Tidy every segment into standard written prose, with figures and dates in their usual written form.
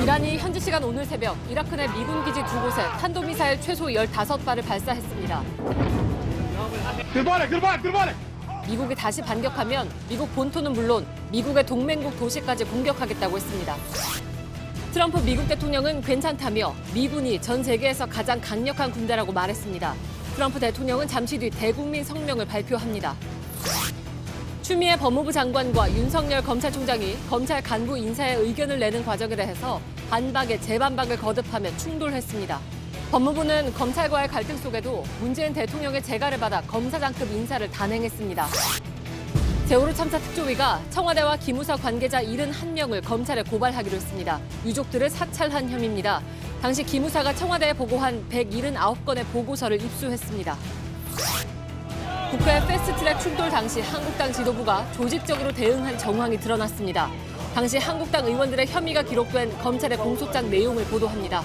이란이 현지 시간 오늘 새벽 이라크 내 미군 기지 두 곳에 탄도미사일 최소 15발을 발사했습니다. 미국이 다시 반격하면 미국 본토는 물론 미국의 동맹국 도시까지 공격하겠다고 했습니다. 트럼프 미국 대통령은 괜찮다며 미군이 전 세계에서 가장 강력한 군대라고 말했습니다. 트럼프 대통령은 잠시 뒤 대국민 성명을 발표합니다. 추미애 법무부 장관과 윤석열 검찰총장이 검찰 간부 인사에 의견을 내는 과정에 대해서 반박에 재반박을 거듭하며 충돌했습니다. 법무부는 검찰과의 갈등 속에도 문재인 대통령의 재가를 받아 검사장급 인사를 단행했습니다. 세월호 참사 특조위가 청와대와 기무사 관계자 71명을 검찰에 고발하기로 했습니다. 유족들을 사찰한 혐의입니다. 당시 기무사가 청와대에 보고한 179건의 보고서를 입수했습니다. 국회 패스트트랙 충돌 당시 한국당 지도부가 조직적으로 대응한 정황이 드러났습니다. 당시 한국당 의원들의 혐의가 기록된 검찰의 공소장 내용을 보도합니다.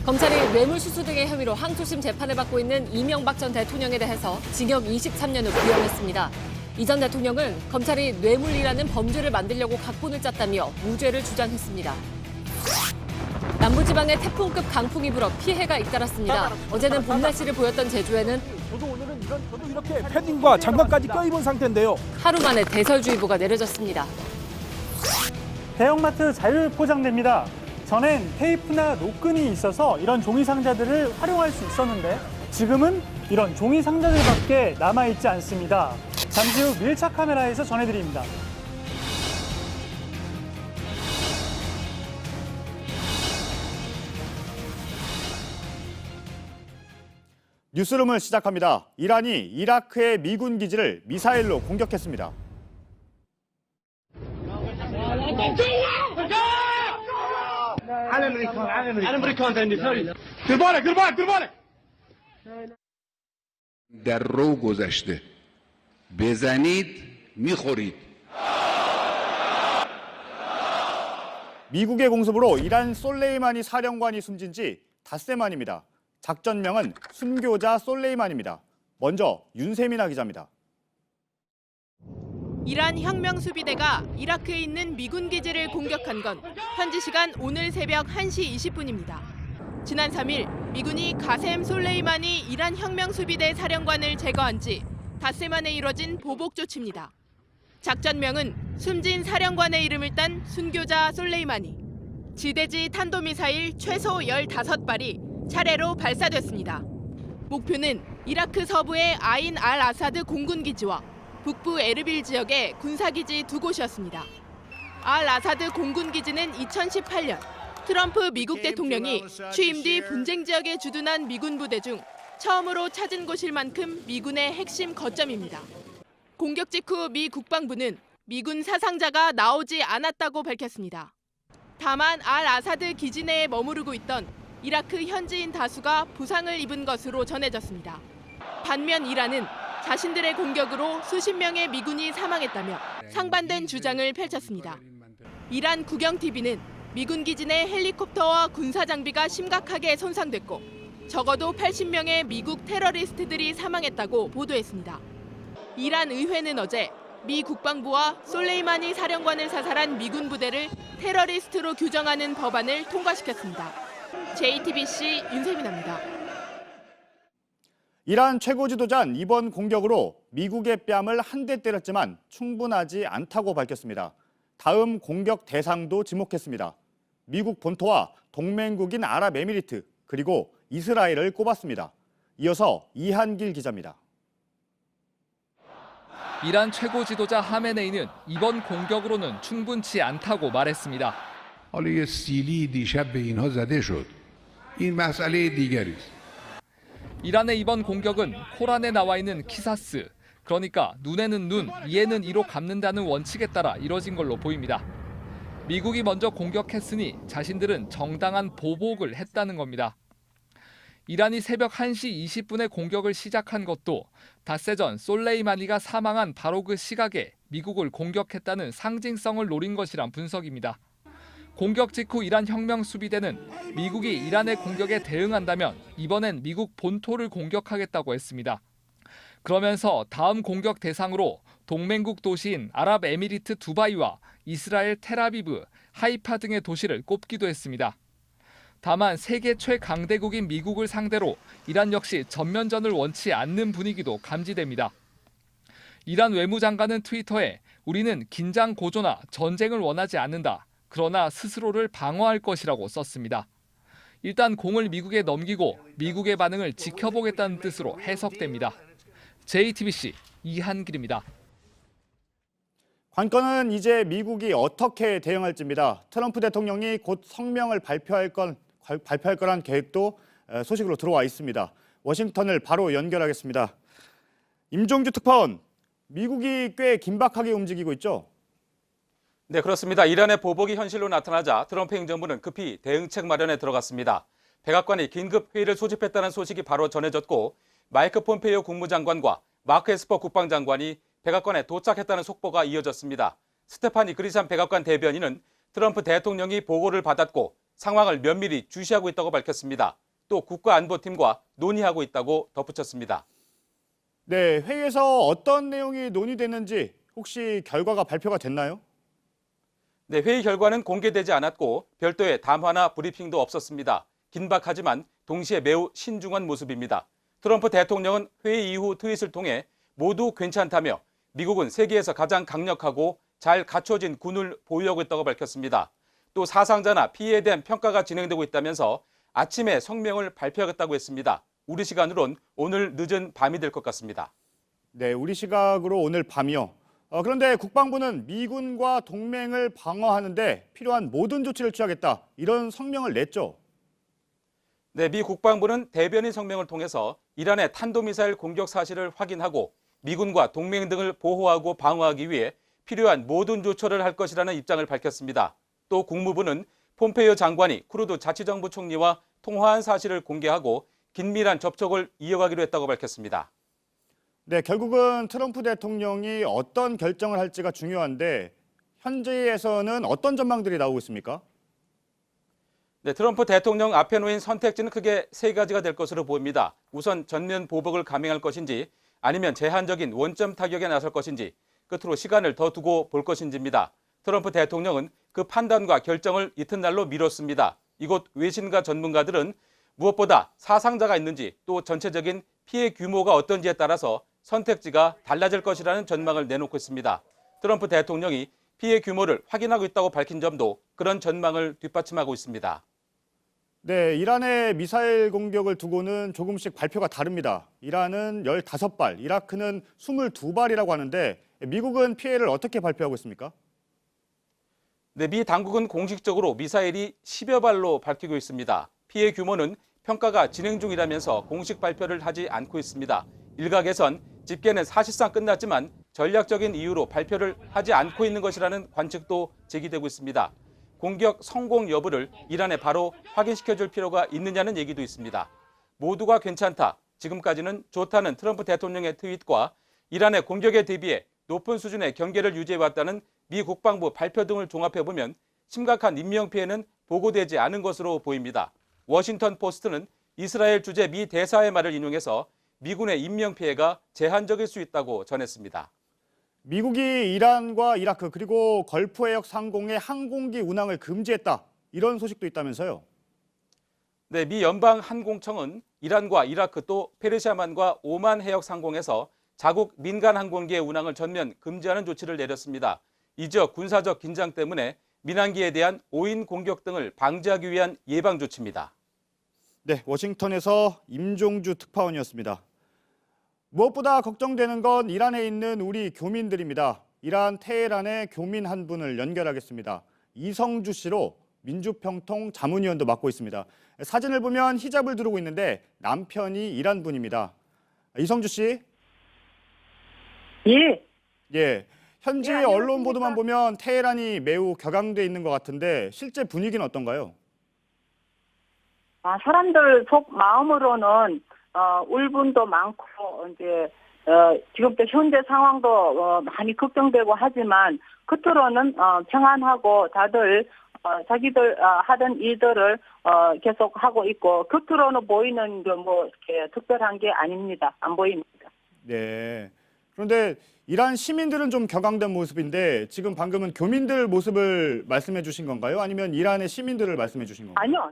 검찰이 뇌물수수 등의 혐의로 항소심 재판을 받고 있는 이명박 전 대통령에 대해서 징역 23년을 구형했습니다. 이 전 대통령은 검찰이 뇌물이라는 범죄를 만들려고 각본을 짰다며 무죄를 주장했습니다. 남부지방에 태풍급 강풍이 불어 피해가 잇따랐습니다. 어제는 봄 날씨를 보였던 제주에는 저도 이렇게 패딩과 장갑까지 껴입은 상태인데요. 하루 만에 대설주의보가 내려졌습니다. 대형마트 자율 포장됩니다. 전엔 테이프나 노끈이 있어서 이런 종이 상자들을 활용할 수 있었는데 지금은 이런 종이 상자들밖에 남아있지 않습니다. 잠시 후 밀착 카메라에서 전해드립니다. 뉴스룸을 시작합니다. 이란이 이라크의 미군 기지를 미사일로 공격했습니다. در رو گذشته بزنید میخورید. 미국의 공습으로 이란 솔레이마니 사령관이 숨진 지 닷새 만입니다. 작전명은 순교자 솔레이만입니다. 먼저 윤세민아 기자입니다. 이란 혁명수비대가 이라크에 있는 미군 기지를 공격한 건 현지 시간 오늘 새벽 1시 20분입니다. 지난 3일 미군이 가셈 솔레이마니 이란 혁명수비대 사령관을 제거한 지 닷새 만에 이뤄진 보복 조치입니다. 작전명은 숨진 사령관의 이름을 딴 순교자 솔레이마니. 지대지 탄도미사일 최소 15발이 차례로 발사됐습니다. 목표는 이라크 서부의 아인 알 아사드 공군기지와 북부 에르빌 지역의 군사기지 두 곳이었습니다. 알 아사드 공군기지는 2018년 트럼프 미국 대통령이 취임 뒤 분쟁 지역에 주둔한 미군 부대 중 처음으로 찾은 곳일 만큼 미군의 핵심 거점입니다. 공격 직후 미 국방부는 미군 사상자가 나오지 않았다고 밝혔습니다. 다만 알 아사드 기지 내에 머무르고 있던 이라크 현지인 다수가 부상을 입은 것으로 전해졌습니다. 반면 이란은 자신들의 공격으로 수십 명의 미군이 사망했다며 상반된 주장을 펼쳤습니다. 이란 국영TV는 미군 기지 내 헬리콥터와 군사 장비가 심각하게 손상됐고 적어도 80명의 미국 테러리스트들이 사망했다고 보도했습니다. 이란 의회는 어제 미 국방부와 솔레이마니 사령관을 사살한 미군 부대를 테러리스트로 규정하는 법안을 통과시켰습니다. JTBC 윤세민아입니다. 이란 최고 지도자는 이번 공격으로 미국의 뺨을 한 대 때렸지만 충분하지 않다고 밝혔습니다. 다음 공격 대상도 지목했습니다. 미국 본토와 동맹국인 아랍에미리트 그리고 이스라엘을 꼽았습니다. 이어서 이한길 기자입니다. 이란 최고 지도자 하메네이는 이번 공격으로는 충분치 않다고 말했습니다. حالا یه سیلی دیشب به اینها زده شد. این مسئله دیگری است. 이란의 이번 공격은 코란에 나와 있는 키사스, 그러니까 눈에는 눈, 이에는 이로 갚는다는 원칙에 따라 이뤄진 걸로 보입니다. 미국이 먼저 공격했으니 자신들은 정당한 보복을 했다는 겁니다. 이란이 새벽 1시 20분에 공격을 시작한 것도 닷새 전 솔레이마니가 사망한 바로 그 시각에 미국을 공격했다는 상징성을 노린 것이란 분석입니다. 공격 직후 이란 혁명수비대는 미국이 이란의 공격에 대응한다면 이번엔 미국 본토를 공격하겠다고 했습니다. 그러면서 다음 공격 대상으로 동맹국 도시인 아랍에미리트 두바이와 이스라엘 텔아비브, 하이파 등의 도시를 꼽기도 했습니다. 다만 세계 최강대국인 미국을 상대로 이란 역시 전면전을 원치 않는 분위기도 감지됩니다. 이란 외무장관은 트위터에 우리는 긴장 고조나 전쟁을 원하지 않는다. 그러나 스스로를 방어할 것이라고 썼습니다. 일단 공을 미국에 넘기고 미국의 반응을 지켜보겠다는 뜻으로 해석됩니다. JTBC 이한길입니다. 관건은 이제 미국이 어떻게 대응할지입니다. 트럼프 대통령이 곧 성명을 발표할 거란 계획도 소식으로 들어와 있습니다. 워싱턴을 바로 연결하겠습니다. 임종주 특파원, 미국이 꽤 긴박하게 움직이고 있죠? 네, 그렇습니다. 이란의 보복이 현실로 나타나자 트럼프 행정부는 급히 대응책 마련에 들어갔습니다. 백악관이 긴급 회의를 소집했다는 소식이 바로 전해졌고 마이크 폼페이오 국무장관과 마크 에스퍼 국방장관이 백악관에 도착했다는 속보가 이어졌습니다. 스테파니 그리산 백악관 대변인은 트럼프 대통령이 보고를 받았고 상황을 면밀히 주시하고 있다고 밝혔습니다. 또 국가안보팀과 논의하고 있다고 덧붙였습니다. 네, 회의에서 어떤 내용이 논의됐는지 혹시 결과가 발표가 됐나요? 네, 회의 결과는 공개되지 않았고 별도의 담화나 브리핑도 없었습니다. 긴박하지만 동시에 매우 신중한 모습입니다. 트럼프 대통령은 회의 이후 트윗을 통해 모두 괜찮다며 미국은 세계에서 가장 강력하고 잘 갖춰진 군을 보유하고 있다고 밝혔습니다. 또 사상자나 피해에 대한 평가가 진행되고 있다면서 아침에 성명을 발표하겠다고 했습니다. 우리 시간으론 오늘 늦은 밤이 될 것 같습니다. 네, 우리 시각으로 오늘 밤이요. 그런데 국방부는 미군과 동맹을 방어하는데 필요한 모든 조치를 취하겠다. 이런 성명을 냈죠. 네, 미 국방부는 대변인 성명을 통해서 이란의 탄도미사일 공격 사실을 확인하고 미군과 동맹 등을 보호하고 방어하기 위해 필요한 모든 조처를 할 것이라는 입장을 밝혔습니다. 또 국무부는 폼페이오 장관이 쿠르드 자치정부 총리와 통화한 사실을 공개하고 긴밀한 접촉을 이어가기로 했다고 밝혔습니다. 네, 결국은 트럼프 대통령이 어떤 결정을 할지가 중요한데 현지에서는 어떤 전망들이 나오고 있습니까? 네, 트럼프 대통령 앞에 놓인 선택지는 크게 세 가지가 될 것으로 보입니다. 우선 전면 보복을 감행할 것인지 아니면 제한적인 원점 타격에 나설 것인지 끝으로 시간을 더 두고 볼 것인지입니다. 트럼프 대통령은 그 판단과 결정을 이튿날로 미뤘습니다. 이곳 외신과 전문가들은 무엇보다 사상자가 있는지 또 전체적인 피해 규모가 어떤지에 따라서 선택지가 달라질 것이라는 전망을 내놓고 있습니다. 트럼프 대통령이 피해 규모를 확인하고 있다고 밝힌 점도 그런 전망을 뒷받침하고 있습니다. 네, 이란의 미사일 공격을 두고는 조금씩 발표가 다릅니다. 이란은 15발, 이라크는 22발이라고 하는데 미국은 피해를 어떻게 발표하고 있습니까? 네, 미 당국은 공식적으로 미사일이 10여 발로 밝히고 있습니다. 피해 규모는 평가가 진행 중이라면서 공식 발표를 하지 않고 있습니다. 일각에선 집계는 사실상 끝났지만 전략적인 이유로 발표를 하지 않고 있는 것이라는 관측도 제기되고 있습니다. 공격 성공 여부를 이란에 바로 확인시켜줄 필요가 있느냐는 얘기도 있습니다. 모두가 괜찮다, 지금까지는 좋다는 트럼프 대통령의 트윗과 이란의 공격에 대비해 높은 수준의 경계를 유지해왔다는 미 국방부 발표 등을 종합해보면 심각한 인명피해는 보고되지 않은 것으로 보입니다. 워싱턴 포스트는 이스라엘 주재 미 대사의 말을 인용해서 미군의 인명피해가 제한적일 수 있다고 전했습니다. 미국이 이란과 이라크 그리고 걸프 해역 상공의 항공기 운항을 금지했다. 이런 소식도 있다면서요? 네, 미 연방 항공청은 이란과 이라크 또 페르시아만과 오만 해역 상공에서 자국 민간 항공기의 운항을 전면 금지하는 조치를 내렸습니다. 이 지역 군사적 긴장 때문에 민항기에 대한 오인 공격 등을 방지하기 위한 예방 조치입니다. 네, 워싱턴에서 임종주 특파원이었습니다. 무엇보다 걱정되는 건 이란에 있는 우리 교민들입니다. 이란 테헤란의 교민 한 분을 연결하겠습니다. 이성주 씨로 민주평통 자문위원도 맡고 있습니다. 사진을 보면 히잡을 두르고 있는데 남편이 이란 분입니다. 이성주 씨? 예. 예. 현지 네, 언론 보도만 보면 테헤란이 매우 격앙돼 있는 것 같은데 실제 분위기는 어떤가요? 사람들 속 마음으로는 울분도 많고 이제 지금도 현재 상황도 많이 걱정되고 하지만 겉으로는 평안하고 다들 자기들 하던 일들을 계속 하고 있고 겉으로는 보이는 게 뭐 이렇게 특별한 게 아닙니다. 안 보입니다. 네. 그런데 이란 시민들은 좀 격앙된 모습인데 지금 방금은 교민들 모습을 말씀해 주신 건가요? 아니면 이란의 시민들을 말씀해 주신 건가요? 아니요,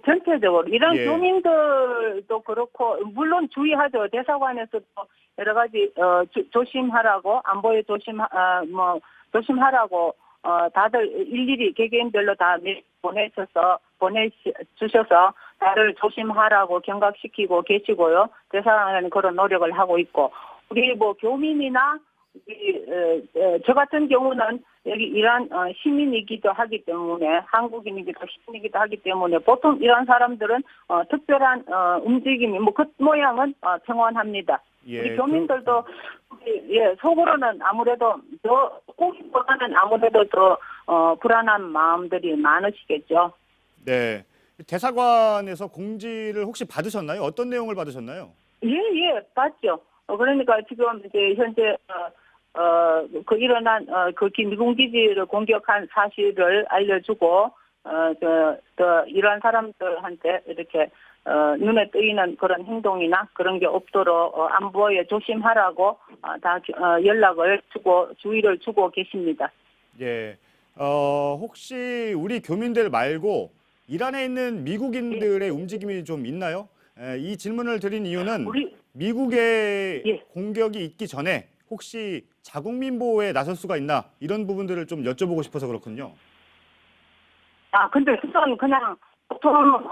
전체적으로 이란 예. 교민들도 그렇고 물론 주의하죠. 대사관에서도 여러 가지 조심하라고 안보에 조심하라고 다들 일일이 개개인별로 다 보내주셔서 다들 조심하라고 경각시키고 계시고요. 대사관은 그런 노력을 하고 있고. 우리 교민이나 저 같은 경우는 여기 이란 시민이기도 하기 때문에 한국인이기도 시민이기도 하기 때문에 보통 이란 사람들은 특별한 움직임이 겉모양은 평온합니다. 예, 우리 교민들도 속으로는 아무래도 공기보다는 아무래도 더 불안한 마음들이 많으시겠죠. 네. 대사관에서 공지를 혹시 받으셨나요? 어떤 내용을 받으셨나요? 예, 봤죠. 그러니까 지금 이제 현재 일어난 미군 기지를 공격한 사실을 알려주고 이런 사람들한테 이렇게 눈에 띄는 그런 행동이나 그런 게 없도록 안보에 조심하라고 다 연락을 주의를 주고 계십니다. 예. 혹시 우리 교민들 말고 이란에 있는 미국인들의 움직임이 좀 있나요? 이 질문을 드린 이유는 미국의 공격이 있기 전에 혹시 자국민 보호에 나설 수가 있나 이런 부분들을 좀 여쭤보고 싶어서 그렇군요. 근데 그냥 보통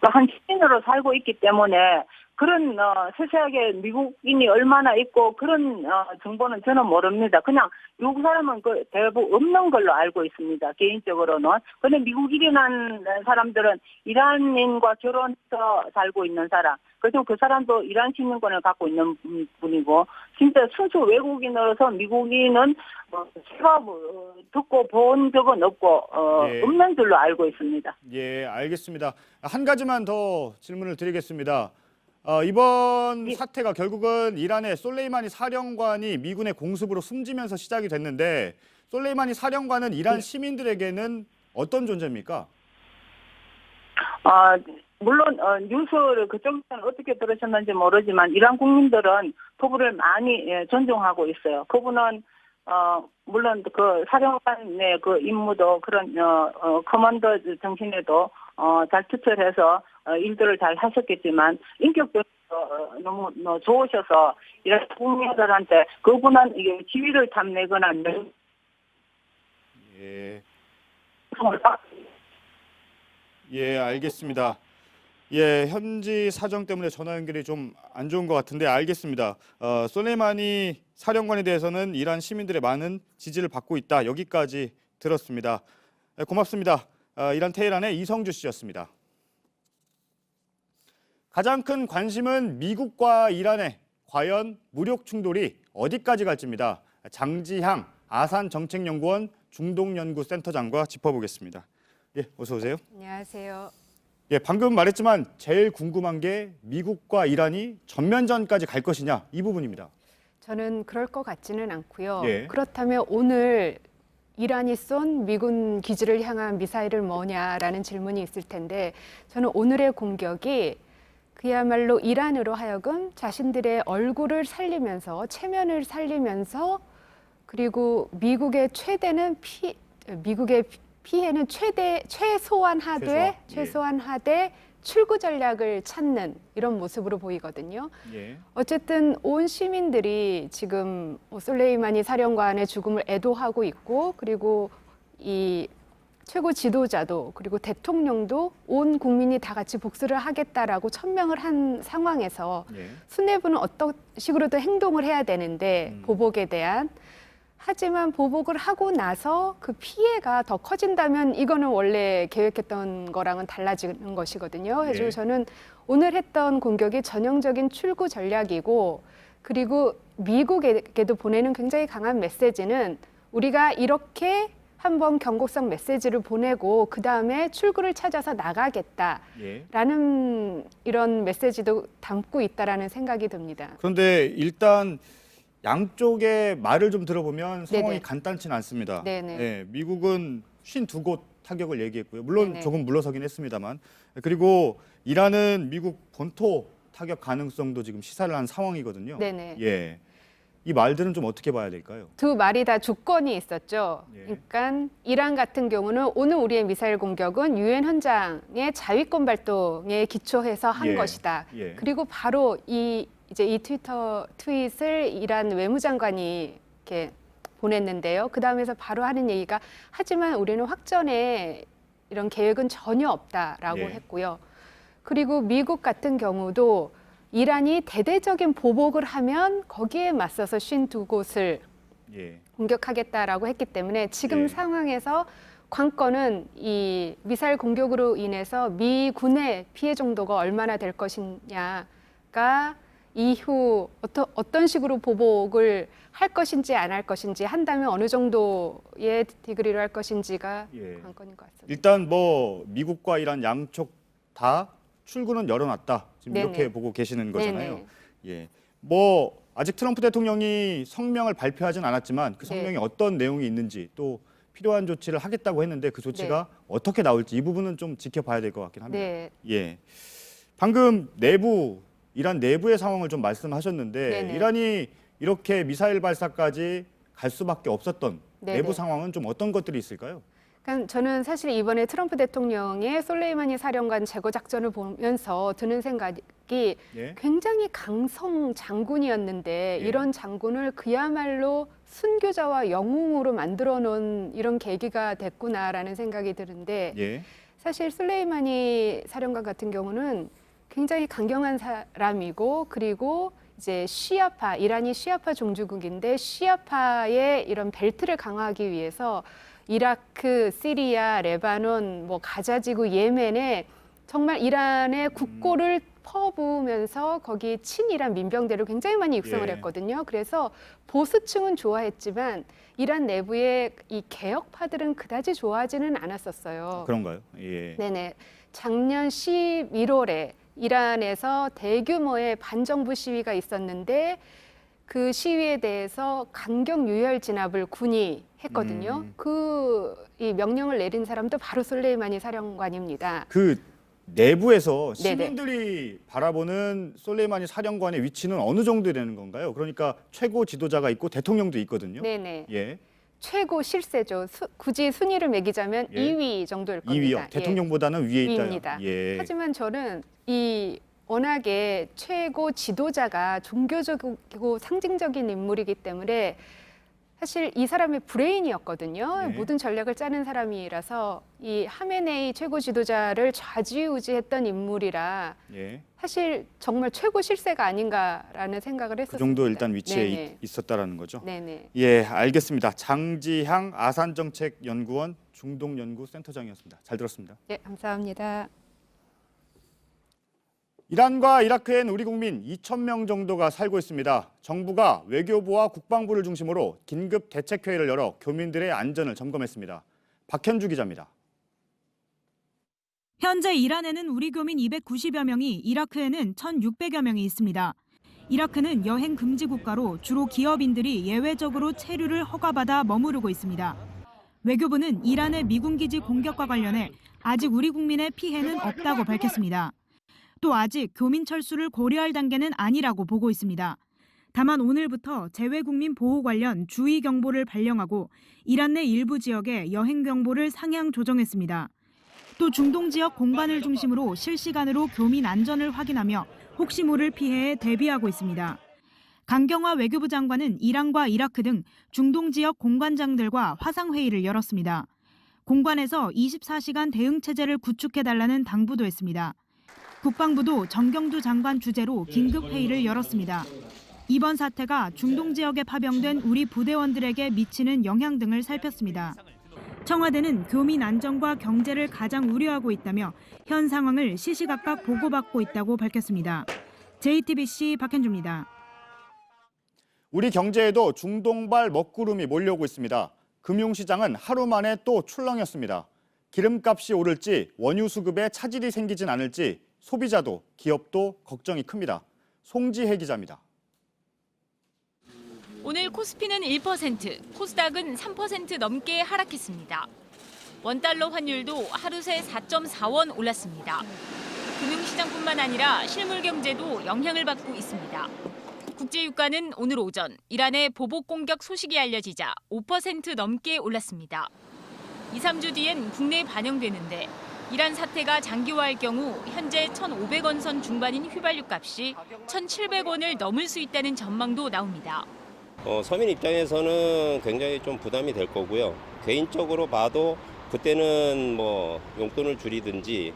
한 시민으로 살고 있기 때문에 그런 세세하게 미국인이 얼마나 있고 그런 정보는 저는 모릅니다. 그냥 미국 사람은 대부분 없는 걸로 알고 있습니다. 개인적으로는. 근데 미국인이라는 사람들은 이란인과 결혼해서 살고 있는 사람. 그래서 그 사람도 이란 시민권을 갖고 있는 분이고 진짜 순수 외국인으로서 미국인은 제가 듣고 본 적은 없고 없는 줄로 알고 있습니다. 예, 알겠습니다. 한 가지만 더 질문을 드리겠습니다. 이번 사태가 결국은 이란의 솔레이마니 사령관이 미군의 공습으로 숨지면서 시작이 됐는데 솔레이마니 사령관은 이란 시민들에게는 어떤 존재입니까? 물론 뉴스를 그쪽에서는 어떻게 들으셨는지 모르지만 이란 국민들은 그분을 많이 존중하고 있어요. 그분은 물론 그 사령관의 그 임무도 그런 커먼더 정신에도 잘 투철해서 일들을 잘 하셨겠지만 인격적으로 너무 좋으셔서 이런 국민들한테 그분은 이게 지위를 탐내거나 예, 알겠습니다. 예, 현지 사정 때문에 전화 연결이 좀 안 좋은 것 같은데 알겠습니다. 솔레이마니 사령관에 대해서는 이란 시민들의 많은 지지를 받고 있다. 여기까지 들었습니다. 고맙습니다. 이란 테헤란의 이성주 씨였습니다. 가장 큰 관심은 미국과 이란의 과연 무력 충돌이 어디까지 갈지입니다. 장지향 아산 정책연구원 중동연구센터장과 짚어보겠습니다. 예, 어서 오세요. 안녕하세요. 예, 방금 말했지만 제일 궁금한 게 미국과 이란이 전면전까지 갈 것이냐 이 부분입니다. 저는 그럴 것 같지는 않고요. 예. 그렇다면 오늘 이란이 쏜 미군 기지를 향한 미사일을 뭐냐라는 질문이 있을 텐데 저는 오늘의 공격이 그야말로 이란으로 하여금 자신들의 얼굴을 살리면서 체면을 살리면서 그리고 미국의 피해는 최소한 하되 출구 전략을 찾는 이런 모습으로 보이거든요. 예. 어쨌든 온 시민들이 지금 솔레이마니 사령관의 죽음을 애도하고 있고 그리고 이 최고 지도자도 그리고 대통령도 온 국민이 다 같이 복수를 하겠다라고 천명을 한 상황에서 수뇌부는 어떤 식으로든 행동을 해야 되는데 보복에 대한 하지만 보복을 하고 나서 그 피해가 더 커진다면 이거는 원래 계획했던 거랑은 달라지는 것이거든요. 그래서 저는 오늘 했던 공격이 전형적인 출구 전략이고 그리고 미국에게도 보내는 굉장히 강한 메시지는 우리가 이렇게 한번 경고성 메시지를 보내고 그다음에 출구를 찾아서 나가겠다라는 이런 메시지도 담고 있다라는 생각이 듭니다. 그런데 일단 양쪽의 말을 좀 들어보면 상황이 네네. 간단치는 않습니다. 네네. 예, 미국은 52곳 타격을 얘기했고요. 물론 네네. 조금 물러서긴 했습니다만. 그리고 이란은 미국 본토 타격 가능성도 지금 시사를 한 상황이거든요. 네네. 예. 이 말들은 좀 어떻게 봐야 될까요? 두 말이 다 조건이 있었죠. 예. 그러니까 이란 같은 경우는 오늘 우리의 미사일 공격은 유엔 현장의 자위권 발동에 기초해서 한 예. 것이다. 예. 그리고 바로 이 트위터 트윗을 이란 외무장관이 이렇게 보냈는데요. 그 다음에서 바로 하는 얘기가 하지만 우리는 확전에 이런 계획은 전혀 없다라고 예. 했고요. 그리고 미국 같은 경우도 이란이 대대적인 보복을 하면 거기에 맞서서 52곳을 예. 공격하겠다라고 했기 때문에 지금 예. 상황에서 관건은 이 미사일 공격으로 인해서 미군의 피해 정도가 얼마나 될 것이냐가 이후 어떤 식으로 보복을 할 것인지 안 할 것인지 한다면 어느 정도의 디그리로 할 것인지가 예. 관건인 것 같습니다. 일단 뭐 미국과 이란 양쪽 다 출구는 열어놨다. 지금 네네. 이렇게 보고 계시는 거잖아요. 네네. 예. 뭐 아직 트럼프 대통령이 성명을 발표하진 않았지만 그 성명에 네. 어떤 내용이 있는지 또 필요한 조치를 하겠다고 했는데 그 조치가 어떻게 나올지 이 부분은 좀 지켜봐야 될 것 같긴 합니다. 네. 예. 방금 이란 내부의 상황을 좀 말씀하셨는데 네네. 이란이 이렇게 미사일 발사까지 갈 수밖에 없었던 네네. 내부 상황은 좀 어떤 것들이 있을까요? 그러니까 저는 사실 이번에 트럼프 대통령의 솔레이마니 사령관 제거 작전을 보면서 드는 생각이 예. 굉장히 강성 장군이었는데 예. 이런 장군을 그야말로 순교자와 영웅으로 만들어 놓은 이런 계기가 됐구나라는 생각이 드는데 예. 사실 솔레이마니 사령관 같은 경우는 굉장히 강경한 사람이고 그리고 이제 시아파, 이란이 시아파 종주국인데 시아파의 이런 벨트를 강화하기 위해서 이라크, 시리아, 레바논, 뭐 가자지구, 예멘에 정말 이란의 국고를 퍼부으면서 거기 친이란 민병대를 굉장히 많이 육성을 예. 했거든요. 그래서 보수층은 좋아했지만 이란 내부의 이 개혁파들은 그다지 좋아하지는 않았었어요. 그런가요? 예. 네네. 작년 11월에 이란에서 대규모의 반정부 시위가 있었는데 그 시위에 대해서 강경 유혈 진압을 군이 했거든요. 이 명령을 내린 사람도 바로 솔레이마니 사령관입니다. 그 내부에서 네네. 시민들이 바라보는 솔레이마니 사령관의 위치는 어느 정도 되는 건가요? 그러니까 최고 지도자가 있고 대통령도 있거든요. 네네. 예. 최고 실세죠. 굳이 순위를 매기자면 예. 2위 정도일 겁니다. 2위요. 예. 대통령보다는 위에 있다. 위입니다. 예. 하지만 저는 이 워낙에 최고 지도자가 종교적이고 상징적인 인물이기 때문에 사실 이 사람의 브레인이었거든요. 네. 모든 전략을 짜는 사람이라서 이 하메네이 최고 지도자를 좌지우지했던 인물이라 예. 사실 정말 최고 실세가 아닌가라는 생각을 했었습니다. 그 정도 일단 위치에 네네. 있었다라는 거죠. 네네. 예, 알겠습니다. 장지향 아산정책연구원 중동연구센터장이었습니다. 잘 들었습니다. 네, 감사합니다. 이란과 이라크엔 우리 국민 2,000명 정도가 살고 있습니다. 정부가 외교부와 국방부를 중심으로 긴급 대책회의를 열어 교민들의 안전을 점검했습니다. 박현주 기자입니다. 현재 이란에는 우리 교민 290여 명이, 이라크에는 1,600여 명이 있습니다. 이라크는 여행 금지 국가로 주로 기업인들이 예외적으로 체류를 허가받아 머무르고 있습니다. 외교부는 이란의 미군 기지 공격과 관련해 아직 우리 국민의 피해는 없다고 밝혔습니다. 또 아직 교민 철수를 고려할 단계는 아니라고 보고 있습니다. 다만 오늘부터 재외국민 보호 관련 주의 경보를 발령하고 이란 내 일부 지역에 여행 경보를 상향 조정했습니다. 또 중동 지역 공관을 중심으로 실시간으로 교민 안전을 확인하며 혹시 모를 피해에 대비하고 있습니다. 강경화 외교부 장관은 이란과 이라크 등 중동 지역 공관장들과 화상회의를 열었습니다. 공관에서 24시간 대응 체제를 구축해달라는 당부도 했습니다. 국방부도 정경두 장관 주재로 긴급 회의를 열었습니다. 이번 사태가 중동 지역에 파병된 우리 부대원들에게 미치는 영향 등을 살폈습니다. 청와대는 교민 안전과 경제를 가장 우려하고 있다며 현 상황을 시시각각 보고받고 있다고 밝혔습니다. JTBC 박현주입니다. 우리 경제에도 중동발 먹구름이 몰려오고 있습니다. 금융시장은 하루 만에 또 출렁였습니다. 기름값이 오를지 원유 수급에 차질이 생기진 않을지 소비자도 기업도 걱정이 큽니다. 송지혜 기자입니다. 오늘 코스피는 1%, 코스닥은 3% 넘게 하락했습니다. 원달러 환율도 하루 새 4.4원 올랐습니다. 금융시장뿐만 아니라 실물 경제도 영향을 받고 있습니다. 미국 국제유가는 오늘 오전 이란의 보복 공격 소식이 알려지자 5% 넘게 올랐습니다. 2, 3주 뒤엔 국내에 반영되는데 이란 사태가 장기화할 경우 현재 1,500원 선 중반인 휘발유 값이 1,700원을 넘을 수 있다는 전망도 나옵니다. 서민 입장에서는 굉장히 좀 부담이 될 거고요. 개인적으로 봐도 그때는 뭐 용돈을 줄이든지.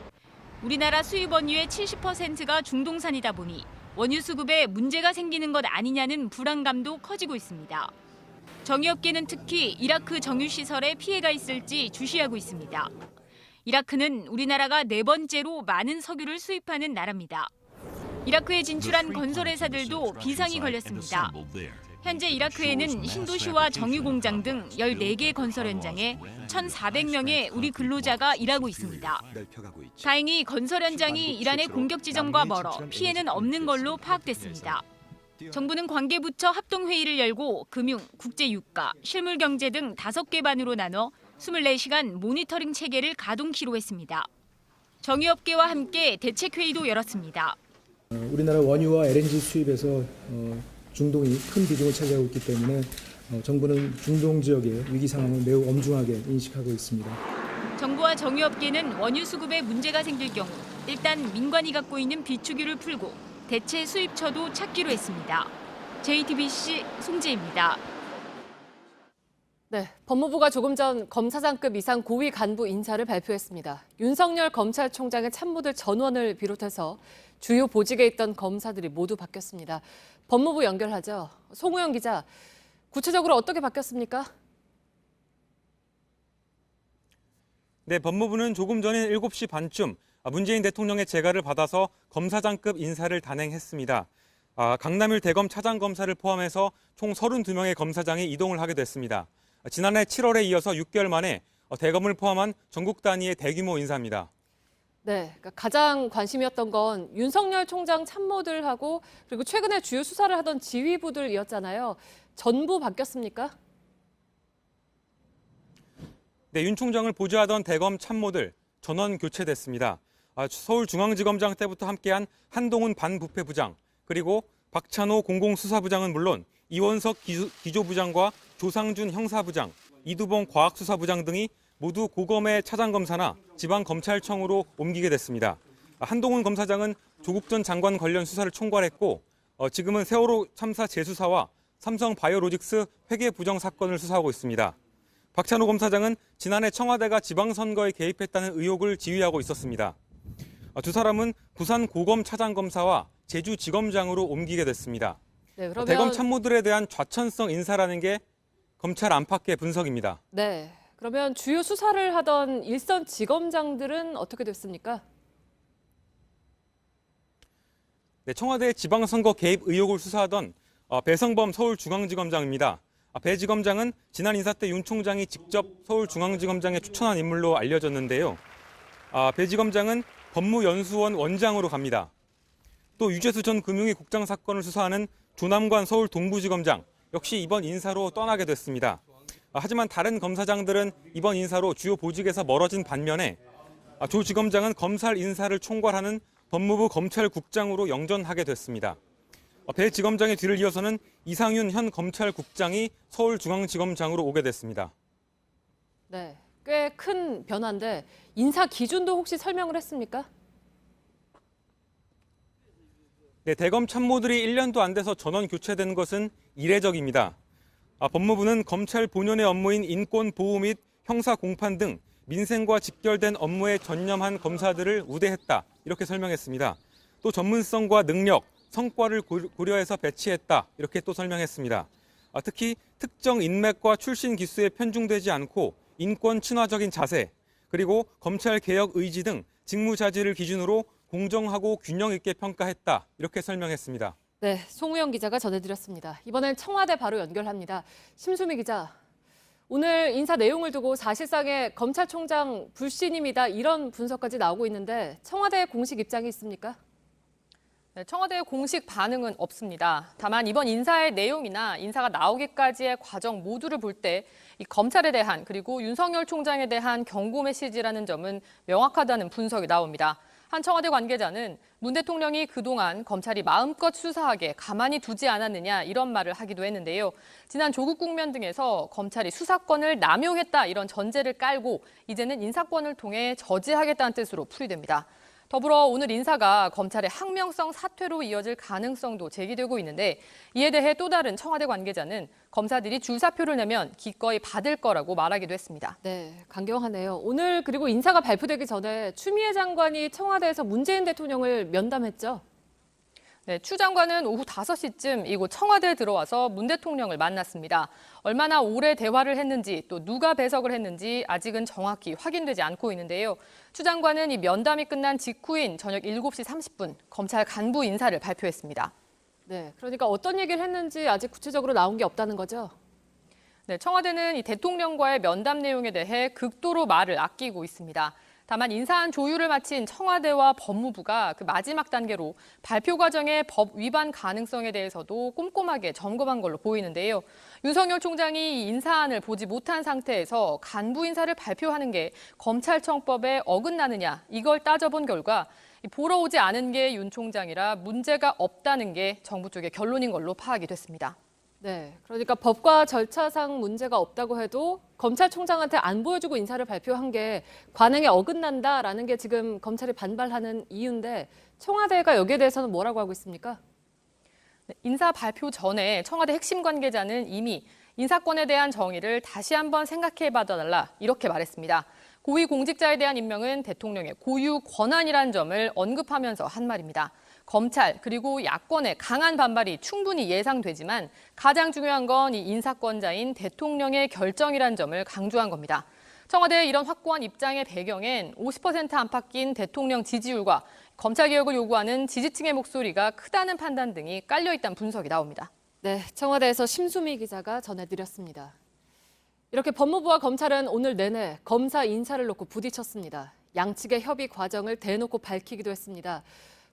우리나라 수입 원유의 70%가 중동산이다 보니 원유 수급에 문제가 생기는 것 아니냐는 불안감도 커지고 있습니다. 정유업계는 특히 이라크 정유시설에 피해가 있을지 주시하고 있습니다. 이라크는 우리나라가 4번째로 많은 석유를 수입하는 나라입니다. 이라크에 진출한 건설회사들도 비상이 걸렸습니다. 현재 이라크에는 신도시와 정유공장 등 14개 건설 현장에 1,400명의 우리 근로자가 일하고 있습니다. 다행히 건설 현장이 이란의 공격 지점과 멀어 피해는 없는 걸로 파악됐습니다. 정부는 관계부처 합동회의를 열고 금융, 국제유가, 실물경제 등 5개 반으로 나눠 24시간 모니터링 체계를 가동키로 했습니다. 정유업계와 함께 대책회의도 열었습니다. 우리나라 원유와 LNG 수입에서 중동이 큰 비중을 차지하고 있기 때문에 정부는 중동 지역의 위기 상황을 매우 엄중하게 인식하고 있습니다. 정부와 정유업계는 원유 수급에 문제가 생길 경우 일단 민관이 갖고 있는 비축유를 풀고 대체 수입처도 찾기로 했습니다. JTBC 송지혜입니다. 네, 법무부가 조금 전 검사장급 이상 고위 간부 인사를 발표했습니다. 윤석열 검찰총장의 참모들 전원을 비롯해서 주요 보직에 있던 검사들이 모두 바뀌었습니다. 법무부 연결하죠. 송우영 기자, 구체적으로 어떻게 바뀌었습니까? 네, 법무부는 조금 전인 7시 반쯤 문재인 대통령의 재가를 받아서 검사장급 인사를 단행했습니다. 강남일 대검 차장검사를 포함해서 총 32명의 검사장이 이동을 하게 됐습니다. 지난해 7월에 이어서 6개월 만에 대검을 포함한 전국 단위의 대규모 인사입니다. 네, 그러니까 가장 관심이었던 건 윤석열 총장 참모들하고 그리고 최근에 주요 수사를 하던 지휘부들이었잖아요. 전부 바뀌었습니까? 네, 윤 총장을 보좌하던 대검 참모들 전원 교체됐습니다. 서울중앙지검장 때부터 함께한 한동훈 반부패부장, 그리고 박찬호 공공수사부장은 물론 이원석 기조부장과 조상준 형사부장, 이두봉 과학수사부장 등이 모두 고검의 차장검사나 지방검찰청으로 옮기게 됐습니다. 한동훈 검사장은 조국 전 장관 관련 수사를 총괄했고 지금은 세월호 참사 재수사와 삼성바이오로직스 회계 부정 사건을 수사하고 있습니다. 박찬호 검사장은 지난해 청와대가 지방선거에 개입했다는 의혹을 지휘하고 있었습니다. 두 사람은 부산 고검 차장검사와 제주지검장으로 옮기게 됐습니다. 네, 그러면 대검 참모들에 대한 좌천성 인사라는 게 검찰 안팎의 분석입니다. 네, 그러면 주요 수사를 하던 일선 지검장들은 어떻게 됐습니까? 네, 청와대 지방선거 개입 의혹을 수사하던 배성범 서울중앙지검장입니다. 배 지검장은 지난 인사 때 윤 총장이 직접 서울중앙지검장에 추천한 인물로 알려졌는데요. 배 지검장은 법무연수원 원장으로 갑니다. 또 유재수 전 금융위 국장 사건을 수사하는 조남관 서울 동부지검장 역시 이번 인사로 떠나게 됐습니다. 하지만 다른 검사장들은 이번 인사로 주요 보직에서 멀어진 반면에 조 지검장은 검찰 인사를 총괄하는 법무부 검찰국장으로 영전하게 됐습니다. 배 지검장의 뒤를 이어서는 이상윤 현 검찰국장이 서울중앙지검장으로 오게 됐습니다. 네, 꽤 큰 변화인데 인사 기준도 혹시 설명을 했습니까? 네, 대검 참모들이 1년도 안 돼서 전원 교체된 것은 이례적입니다. 법무부는 검찰 본연의 업무인 인권 보호 및 형사 공판 등 민생과 직결된 업무에 전념한 검사들을 우대했다, 이렇게 설명했습니다. 또 전문성과 능력, 성과를 고려해서 배치했다, 이렇게 또 설명했습니다. 특히 특정 인맥과 출신 기수에 편중되지 않고 인권 친화적인 자세, 그리고 검찰 개혁 의지 등 직무 자질을 기준으로 공정하고 균형 있게 평가했다, 이렇게 설명했습니다. 네, 송우영 기자가 전해드렸습니다. 이번엔 청와대 바로 연결합니다. 심수미 기자, 오늘 인사 내용을 두고 사실상의 검찰총장 불신임이다, 이런 분석까지 나오고 있는데 청와대의 공식 입장이 있습니까? 네, 청와대의 공식 반응은 없습니다. 다만 이번 인사의 내용이나 인사가 나오기까지의 과정 모두를 볼 때 이 검찰에 대한 그리고 윤석열 총장에 대한 경고 메시지라는 점은 명확하다는 분석이 나옵니다. 한 청와대 관계자는 문 대통령이 그동안 검찰이 마음껏 수사하게 가만히 두지 않았느냐 이런 말을 하기도 했는데요. 지난 조국 국면 등에서 검찰이 수사권을 남용했다 이런 전제를 깔고 이제는 인사권을 통해 저지하겠다는 뜻으로 풀이됩니다. 더불어 오늘 인사가 검찰의 항명성 사퇴로 이어질 가능성도 제기되고 있는데 이에 대해 또 다른 청와대 관계자는 검사들이 줄사표를 내면 기꺼이 받을 거라고 말하기도 했습니다. 네, 강경하네요. 오늘 그리고 인사가 발표되기 전에 추미애 장관이 청와대에서 문재인 대통령을 면담했죠. 네, 추 장관은 오후 5시쯤 이곳 청와대에 들어와서 문 대통령을 만났습니다. 얼마나 오래 대화를 했는지 또 누가 배석을 했는지 아직은 정확히 확인되지 않고 있는데요. 추 장관은 이 면담이 끝난 직후인 저녁 7시 30분 검찰 간부 인사를 발표했습니다. 네, 그러니까 어떤 얘기를 했는지 아직 구체적으로 나온 게 없다는 거죠? 네, 청와대는 이 대통령과의 면담 내용에 대해 극도로 말을 아끼고 있습니다. 다만 인사안 조율을 마친 청와대와 법무부가 그 마지막 단계로 발표 과정의 법 위반 가능성에 대해서도 꼼꼼하게 점검한 걸로 보이는데요. 윤석열 총장이 이 인사안을 보지 못한 상태에서 간부 인사를 발표하는 게 검찰청법에 어긋나느냐 이걸 따져본 결과 보러 오지 않은 게 윤 총장이라 문제가 없다는 게 정부 쪽의 결론인 걸로 파악이 됐습니다. 네, 그러니까 법과 절차상 문제가 없다고 해도 검찰총장한테 안 보여주고 인사를 발표한 게 관행에 어긋난다라는 게 지금 검찰이 반발하는 이유인데 청와대가 여기에 대해서는 뭐라고 하고 있습니까? 네, 인사 발표 전에 청와대 핵심 관계자는 이미 인사권에 대한 정의를 다시 한번 생각해 봐달라 이렇게 말했습니다. 고위 공직자에 대한 임명은 대통령의 고유 권한이라는 점을 언급하면서 한 말입니다. 검찰 그리고 야권의 강한 반발이 충분히 예상되지만 가장 중요한 건 이 인사권자인 대통령의 결정이라는 점을 강조한 겁니다. 청와대의 이런 확고한 입장의 배경엔 50% 안팎 낀 대통령 지지율과 검찰개혁을 요구하는 지지층의 목소리가 크다는 판단 등이 깔려 있다는 분석이 나옵니다. 네, 청와대에서 심수미 기자가 전해드렸습니다. 이렇게 법무부와 검찰은 오늘 내내 검사 인사를 놓고 부딪혔습니다. 양측의 협의 과정을 대놓고 밝히기도 했습니다.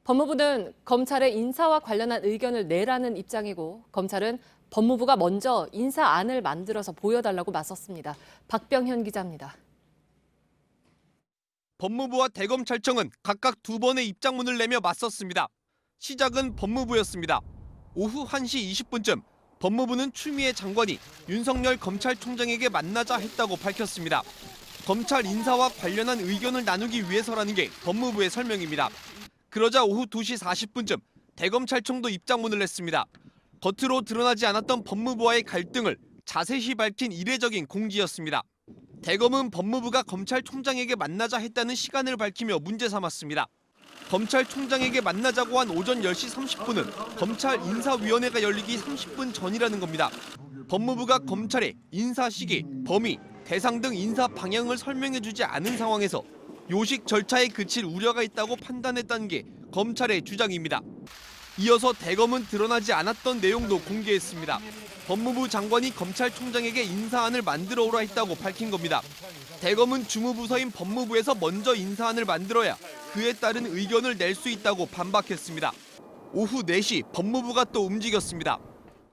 법무부는 검찰의 인사와 관련한 의견을 내라는 입장이고 검찰은 법무부가 먼저 인사안을 만들어서 보여달라고 맞섰습니다. 박병현 기자입니다. 법무부와 대검찰청은 각각 2번의 입장문을 내며 맞섰습니다. 시작은 법무부였습니다. 오후 1시 20분쯤 법무부는 추미애 장관이 윤석열 검찰총장에게 만나자 했다고 밝혔습니다. 검찰 인사와 관련한 의견을 나누기 위해서라는 게 법무부의 설명입니다. 그러자 오후 2시 40분쯤 대검찰청도 입장문을 냈습니다. 겉으로 드러나지 않았던 법무부와의 갈등을 자세히 밝힌 이례적인 공지였습니다. 대검은 법무부가 검찰총장에게 만나자 했다는 시간을 밝히며 문제 삼았습니다. 검찰총장에게 만나자고 한 오전 10시 30분은 검찰 인사위원회가 열리기 30분 전이라는 겁니다. 법무부가 검찰의 인사 시기, 범위, 대상 등 인사 방향을 설명해주지 않은 상황에서 요식 절차에 그칠 우려가 있다고 판단했다는 게 검찰의 주장입니다. 이어서 대검은 드러나지 않았던 내용도 공개했습니다. 법무부 장관이 검찰총장에게 인사안을 만들어 오라 했다고 밝힌 겁니다. 대검은 주무부서인 법무부에서 먼저 인사안을 만들어야 그에 따른 의견을 낼 수 있다고 반박했습니다. 오후 4시 법무부가 또 움직였습니다.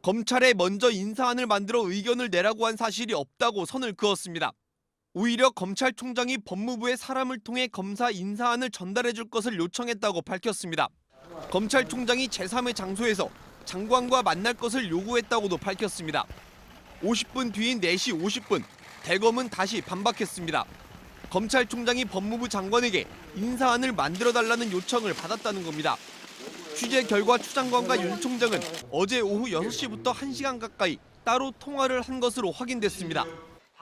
검찰에 먼저 인사안을 만들어 의견을 내라고 한 사실이 없다고 선을 그었습니다. 오히려 검찰총장이 법무부의 사람을 통해 검사 인사안을 전달해 줄 것을 요청했다고 밝혔습니다. 검찰총장이 제3의 장소에서 장관과 만날 것을 요구했다고도 밝혔습니다. 50분 뒤인 4시 50분, 대검은 다시 반박했습니다. 검찰총장이 법무부 장관에게 인사안을 만들어달라는 요청을 받았다는 겁니다. 취재 결과 추 장관과 윤 총장은 어제 오후 6시부터 1시간 가까이 따로 통화를 한 것으로 확인됐습니다.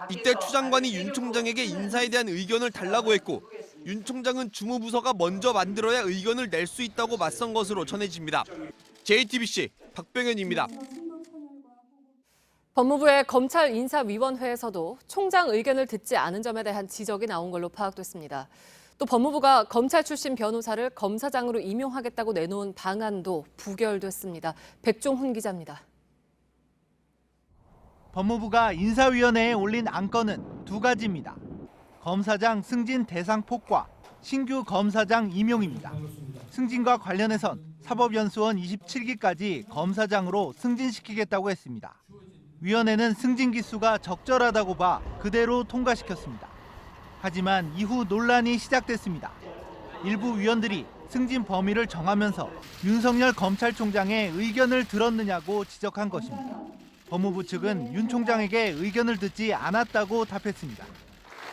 이때 추 장관이 윤 총장에게 인사에 대한 의견을 달라고 했고 윤 총장은 주무부서가 먼저 만들어야 의견을 낼 수 있다고 맞선 것으로 전해집니다. JTBC 박병현입니다. 법무부의 검찰인사위원회에서도 총장 의견을 듣지 않은 점에 대한 지적이 나온 걸로 파악됐습니다. 또 법무부가 검찰 출신 변호사를 검사장으로 임용하겠다고 내놓은 방안도 부결됐습니다. 백종훈 기자입니다. 법무부가 인사위원회에 올린 안건은 2가지입니다. 검사장 승진 대상 폭과 신규 검사장 임용입니다. 승진과 관련해선 사법연수원 27기까지 검사장으로 승진시키겠다고 했습니다. 위원회는 승진 기수가 적절하다고 봐 그대로 통과시켰습니다. 하지만 이후 논란이 시작됐습니다. 일부 위원들이 승진 범위를 정하면서 윤석열 검찰총장의 의견을 들었느냐고 지적한 것입니다. 법무부 측은 윤 총장에게 의견을 듣지 않았다고 답했습니다.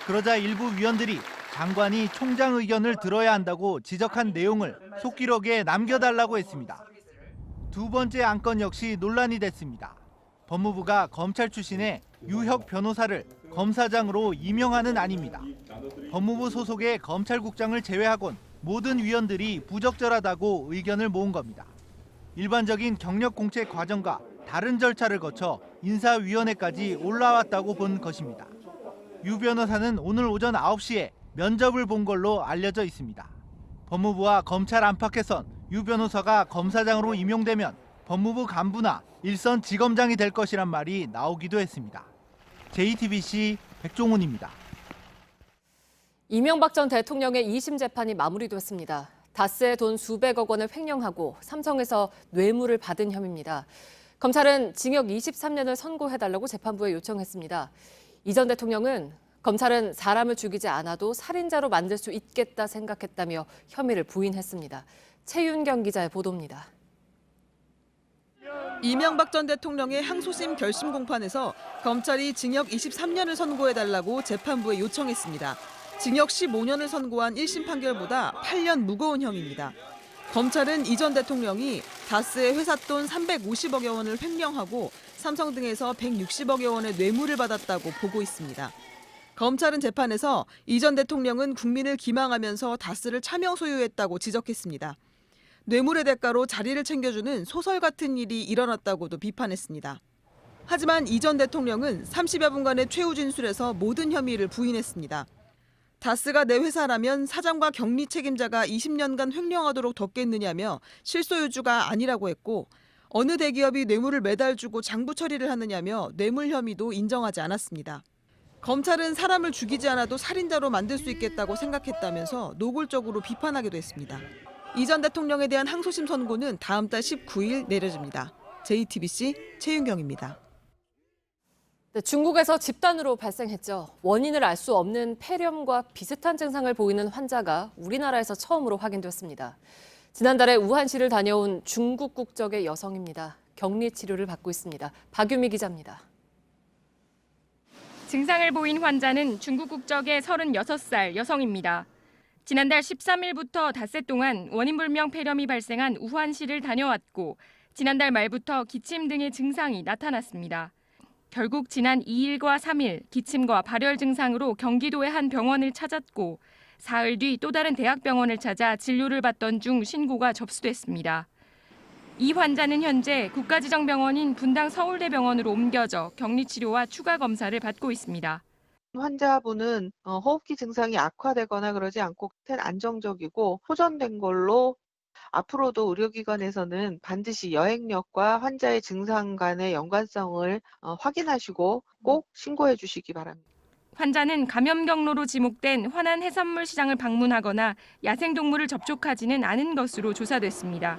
그러자 일부 위원들이 장관이 총장 의견을 들어야 한다고 지적한 내용을 속기록에 남겨달라고 했습니다. 두 번째 안건 역시 논란이 됐습니다. 법무부가 검찰 출신의 유혁 변호사를 검사장으로 임명하는 안입니다. 법무부 소속의 검찰국장을 제외하곤 모든 위원들이 부적절하다고 의견을 모은 겁니다. 일반적인 경력 공채 과정과 다른 절차를 거쳐 인사위원회까지 올라왔다고 본 것입니다. 유 변호사는 오늘 오전 9시에 면접을 본 걸로 알려져 있습니다. 법무부와 검찰 안팎에선 유 변호사가 검사장으로 임용되면 법무부 간부나 일선 지검장이 될 것이란 말이 나오기도 했습니다. JTBC 백종훈입니다. 이명박 전 대통령의 2심 재판이 마무리됐습니다. 다스의 돈 수백억 원을 횡령하고 삼성에서 뇌물을 받은 혐의입니다. 검찰은 징역 23년을 선고해달라고 재판부에 요청했습니다. 이 전 대통령은 검찰은 사람을 죽이지 않아도 살인자로 만들 수 있겠다 생각했다며 혐의를 부인했습니다. 최윤경 기자의 보도입니다. 이명박 전 대통령의 항소심 결심 공판에서 검찰이 징역 23년을 선고해달라고 재판부에 요청했습니다. 징역 15년을 선고한 1심 판결보다 8년 무거운 혐의입니다. 검찰은 이 전 대통령이 다스의 회사 돈 350억여 원을 횡령하고 삼성 등에서 160억여 원의 뇌물을 받았다고 보고 있습니다. 검찰은 재판에서 이 전 대통령은 국민을 기망하면서 다스를 차명 소유했다고 지적했습니다. 뇌물의 대가로 자리를 챙겨주는 소설 같은 일이 일어났다고도 비판했습니다. 하지만 이 전 대통령은 30여 분간의 최후 진술에서 모든 혐의를 부인했습니다. 다스가 내 회사라면 사장과 격리 책임자가 20년간 횡령하도록 뒀겠느냐며 실소유주가 아니라고 했고 어느 대기업이 뇌물을 매달 주고 장부 처리를 하느냐며 뇌물 혐의도 인정하지 않았습니다. 검찰은 사람을 죽이지 않아도 살인자로 만들 수 있겠다고 생각했다면서 노골적으로 비판하기도 했습니다. 이 전 대통령에 대한 항소심 선고는 다음 달 19일 내려집니다. JTBC 최윤경입니다. 네, 중국에서 집단으로 발생했죠. 원인을 알 수 없는 폐렴과 비슷한 증상을 보이는 환자가 우리나라에서 처음으로 확인됐습니다. 지난달에 우한시를 다녀온 중국 국적의 여성입니다. 격리 치료를 받고 있습니다. 박유미 기자입니다. 증상을 보인 환자는 중국 국적의 36살 여성입니다. 지난달 13일부터 닷새 동안 원인불명 폐렴이 발생한 우한시를 다녀왔고 지난달 말부터 기침 등의 증상이 나타났습니다. 결국 지난 2일과 3일 기침과 발열 증상으로 경기도의 한 병원을 찾았고 사흘 뒤 또 다른 대학병원을 찾아 진료를 받던 중 신고가 접수됐습니다. 이 환자는 현재 국가지정병원인 분당 서울대병원으로 옮겨져 격리치료와 추가 검사를 받고 있습니다. 환자분은 호흡기 증상이 악화되거나 그러지 않고 안정적이고 호전된 걸로 앞으로도 의료기관에서는 반드시 여행력과 환자의 증상 간의 연관성을 확인하시고 꼭 신고해 주시기 바랍니다. 환자는 감염 경로로 지목된 화난 해산물 시장을 방문하거나 야생동물을 접촉하지는 않은 것으로 조사됐습니다.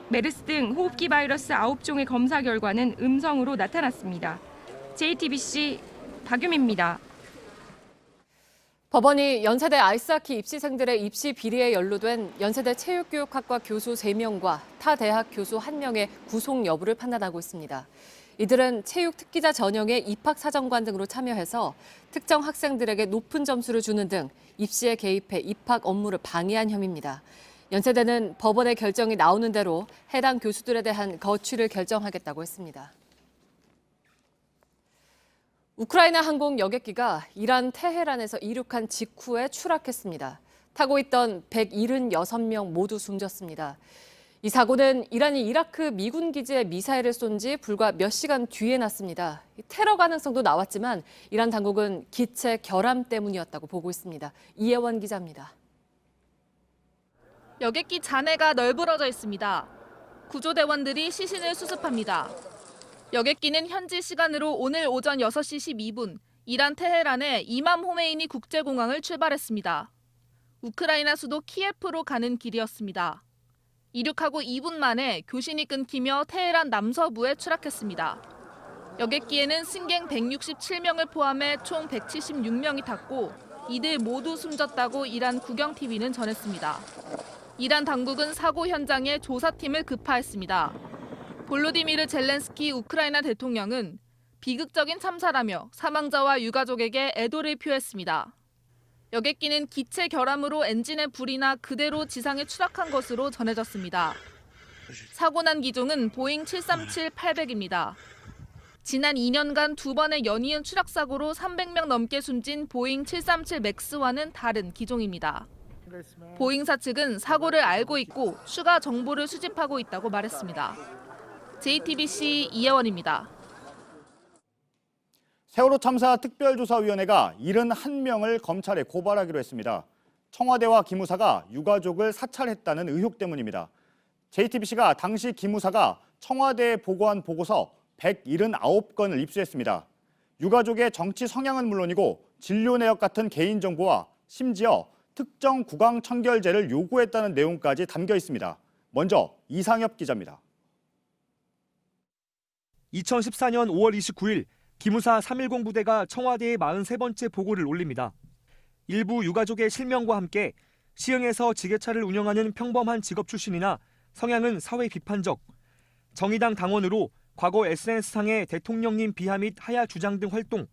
메르스 등 호흡기 바이러스 9종의 검사 결과는 음성으로 나타났습니다. JTBC 박유미입니다. 법원이 연세대 아이스하키 입시생들의 입시 비리에 연루된 연세대 체육교육학과 교수 3명과 타 대학 교수 1명의 구속 여부를 판단하고 있습니다. 이들은 체육 특기자 전형의 입학사정관 등으로 참여해서 특정 학생들에게 높은 점수를 주는 등 입시에 개입해 입학 업무를 방해한 혐의입니다. 연세대는 법원의 결정이 나오는 대로 해당 교수들에 대한 거취를 결정하겠다고 했습니다. 우크라이나 항공 여객기가 이란 테헤란에서 이륙한 직후에 추락했습니다. 타고 있던 176명 모두 숨졌습니다. 이 사고는 이란이 이라크 미군 기지에 미사일을 쏜 지 불과 몇 시간 뒤에 났습니다. 테러 가능성도 나왔지만 이란 당국은 기체 결함 때문이었다고 보고 있습니다. 이혜원 기자입니다. 여객기 잔해가 널브러져 있습니다. 구조대원들이 시신을 수습합니다. 여객기는 현지 시간으로 오늘 오전 6시 12분 이란 테헤란의 이맘 호메이니 국제공항을 출발했습니다. 우크라이나 수도 키예프로 가는 길이었습니다. 이륙하고 2분 만에 교신이 끊기며 테헤란 남서부에 추락했습니다. 여객기에는 승객 167명을 포함해 총 176명이 탔고 이들 모두 숨졌다고 이란 국영TV는 전했습니다. 이란 당국은 사고 현장에 조사팀을 급파했습니다. 볼로디미르 젤렌스키 우크라이나 대통령은 비극적인 참사라며 사망자와 유가족에게 애도를 표했습니다. 여객기는 기체 결함으로 엔진에 불이 나 그대로 지상에 추락한 것으로 전해졌습니다. 사고 난 기종은 보잉 737-800입니다. 지난 2년간 2번의 연이은 추락 사고로 300명 넘게 숨진 보잉 737 맥스와는 다른 기종입니다. 보잉사 측은 사고를 알고 있고 추가 정보를 수집하고 있다고 말했습니다. JTBC 이혜원입니다. 세월호 참사 특별조사위원회가 71명을 검찰에 고발하기로 했습니다. 청와대와 기무사가 유가족을 사찰했다는 의혹 때문입니다. JTBC가 당시 기무사가 청와대에 보고한 보고서 179건을 입수했습니다. 유가족의 정치 성향은 물론이고 진료 내역 같은 개인정보와 심지어 특정 구강 청결제를 요구했다는 내용까지 담겨 있습니다. 먼저 이상엽 기자입니다. 2014년 5월 29일 기무사 310 부대가 청와대에 43번째 보고를 올립니다. 일부 유가족의 실명과 함께 시흥에서 지게차를 운영하는 평범한 직업 출신이나 성향은 사회 비판적, 정의당 당원으로 과거 SNS상의 대통령님 비하 및 하야 주장 등 활동,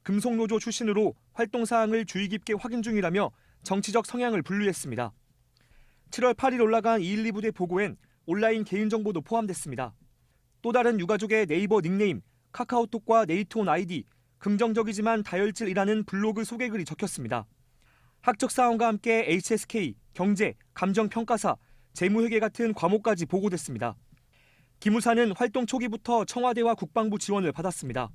금속노조 출신으로 활동 사항을 주의 깊게 확인 중이라며 정치적 성향을 분류했습니다. 7월 8일 올라간 212 부대 보고엔 온라인 개인정보도 포함됐습니다. 또 다른 유가족의 네이버 닉네임, 카카오톡과 네이트온 아이디, 긍정적이지만 다혈질이라는 블로그 소개글이 적혔습니다. 학적 사원과 함께 HSK, 경제, 감정평가사, 재무회계 같은 과목까지 보고됐습니다. 기무사는 활동 초기부터 청와대와 국방부 지원을 받았습니다.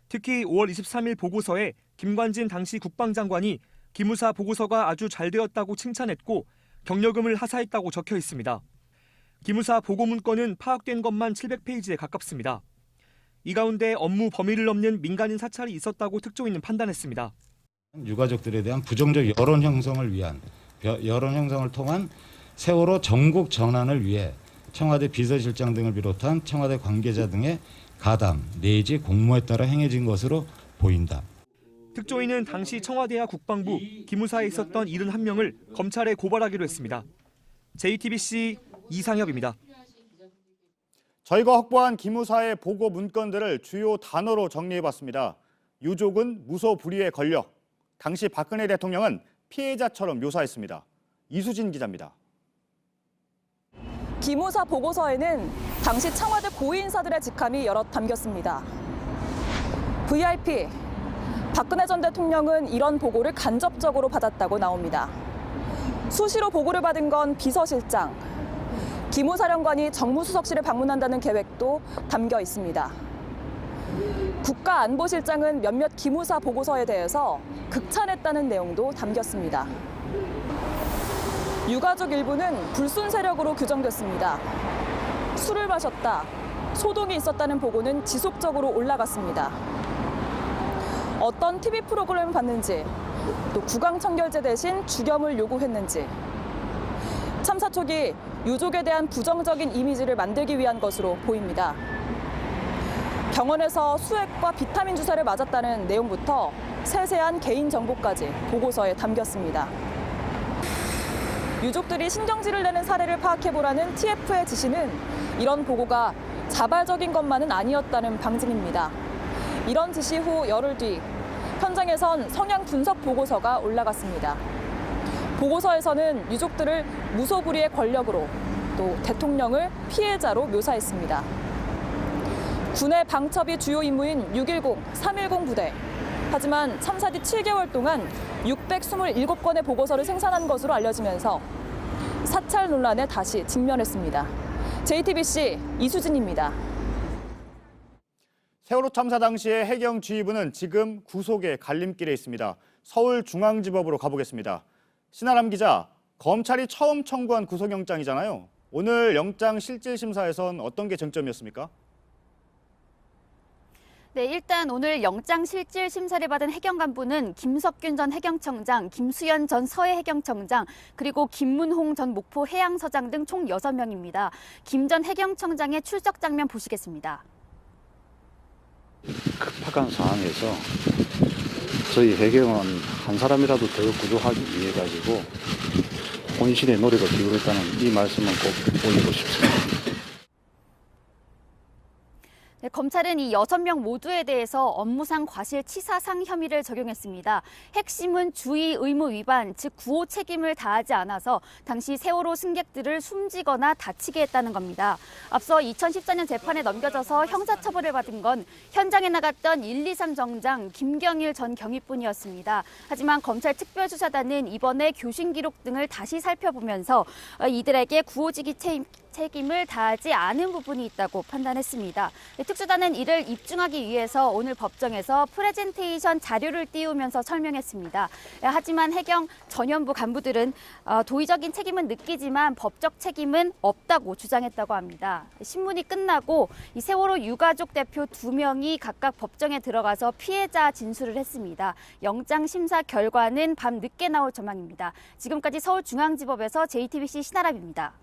특히 5월 23일 보고서에 김관진 당시 국방장관이 기무사 보고서가 아주 잘 되었다고 칭찬했고 경력금을 하사했다고 적혀 있습니다. 기무사 보고 문건은 파악된 것만 700페이지에 가깝습니다. 이 가운데 업무 범위를 넘는 민간인 사찰이 있었다고 특조위는 판단했습니다. 유가족들에 대한 부정적 여론 형성을 통한 세월호 전국 전환을 위해 청와대 비서실장 등을 비롯한 청와대 관계자 등의 가담 내지 공모에 따라 행해진 것으로 보인다. 특조위는 당시 청와대와 국방부, 기무사에 있었던 71명을 검찰에 고발하기로 했습니다. JTBC 이상엽입니다. 저희가 확보한 기무사의 보고 문건들을 주요 단어로 정리해봤습니다. 유족은 무소불위의 권력, 당시 박근혜 대통령은 피해자처럼 묘사했습니다. 이수진 기자입니다. 기무사 보고서에는 당시 청와대 고위인사들의 직함이 여럿 담겼습니다. VIP, 박근혜 전 대통령은 이런 보고를 간접적으로 받았다고 나옵니다. 수시로 보고를 받은 건 비서실장, 기무사령관이 정무수석실을 방문한다는 계획도 담겨 있습니다. 국가안보실장은 몇몇 기무사 보고서에 대해서 극찬했다는 내용도 담겼습니다. 유가족 일부는 불순 세력으로 규정됐습니다. 술을 마셨다, 소동이 있었다는 보고는 지속적으로 올라갔습니다. 어떤 TV 프로그램을 봤는지, 또 구강청결제 대신 주겸을 요구했는지, 참사 초기 유족에 대한 부정적인 이미지를 만들기 위한 것으로 보입니다. 병원에서 수액과 비타민 주사를 맞았다는 내용부터 세세한 개인 정보까지 보고서에 담겼습니다. 유족들이 신경질을 내는 사례를 파악해보라는 TF의 지시는 이런 보고가 자발적인 것만은 아니었다는 방증입니다. 이런 지시 후 열흘 뒤 현장에선 성향 분석 보고서가 올라갔습니다. 보고서에서는 유족들을 무소불위의 권력으로 또 대통령을 피해자로 묘사했습니다. 군의 방첩이 주요 임무인 610, 310 부대. 하지만 참사 뒤 7개월 동안 627건의 보고서를 생산한 것으로 알려지면서 사찰 논란에 다시 직면했습니다. JTBC 이수진입니다. 세월호 참사 당시의 해경지휘부는 지금 구속의 갈림길에 있습니다. 서울중앙지법으로 가보겠습니다. 신아람 기자, 검찰이 처음 청구한 구속영장이잖아요. 오늘 영장 실질심사에선 어떤 게 쟁점이었습니까? 네, 일단 오늘 영장 실질 심사를 받은 해경 간부는 김석균 전 해경청장, 김수현 전 서해해경청장, 그리고 김문홍 전 목포 해양서장 등 총 6명입니다. 김 전 해경청장의 출석 장면 보시겠습니다. 급박한 상황에서 저희 해경은 한 사람이라도 더 구조하기 위해 가지고 혼신의 노력을 기울였다는 이 말씀은 꼭 올리고 싶습니다. 네, 검찰은 이 6명 모두에 대해서 업무상 과실치사상 혐의를 적용했습니다. 핵심은 주의 의무 위반, 즉 구호 책임을 다하지 않아서 당시 세월호 승객들을 숨지거나 다치게 했다는 겁니다. 앞서 2014년 재판에 넘겨져서 형사처벌을 받은 건 현장에 나갔던 123 정장 김경일 전 경위뿐이었습니다. 하지만 검찰 특별수사단은 이번에 교신 기록 등을 다시 살펴보면서 이들에게 구호지기 책임을 다하지 않은 부분이 있다고 판단했습니다. 특수단은 이를 입증하기 위해서 오늘 법정에서 프레젠테이션 자료를 띄우면서 설명했습니다. 하지만 해경 전현부 간부들은 도의적인 책임은 느끼지만 법적 책임은 없다고 주장했다고 합니다. 신문이 끝나고 이 세월호 유가족 대표 2명이 각각 법정에 들어가서 피해자 진술을 했습니다. 영장 심사 결과는 밤 늦게 나올 전망입니다. 지금까지 서울중앙지법에서 JTBC 신아람입니다.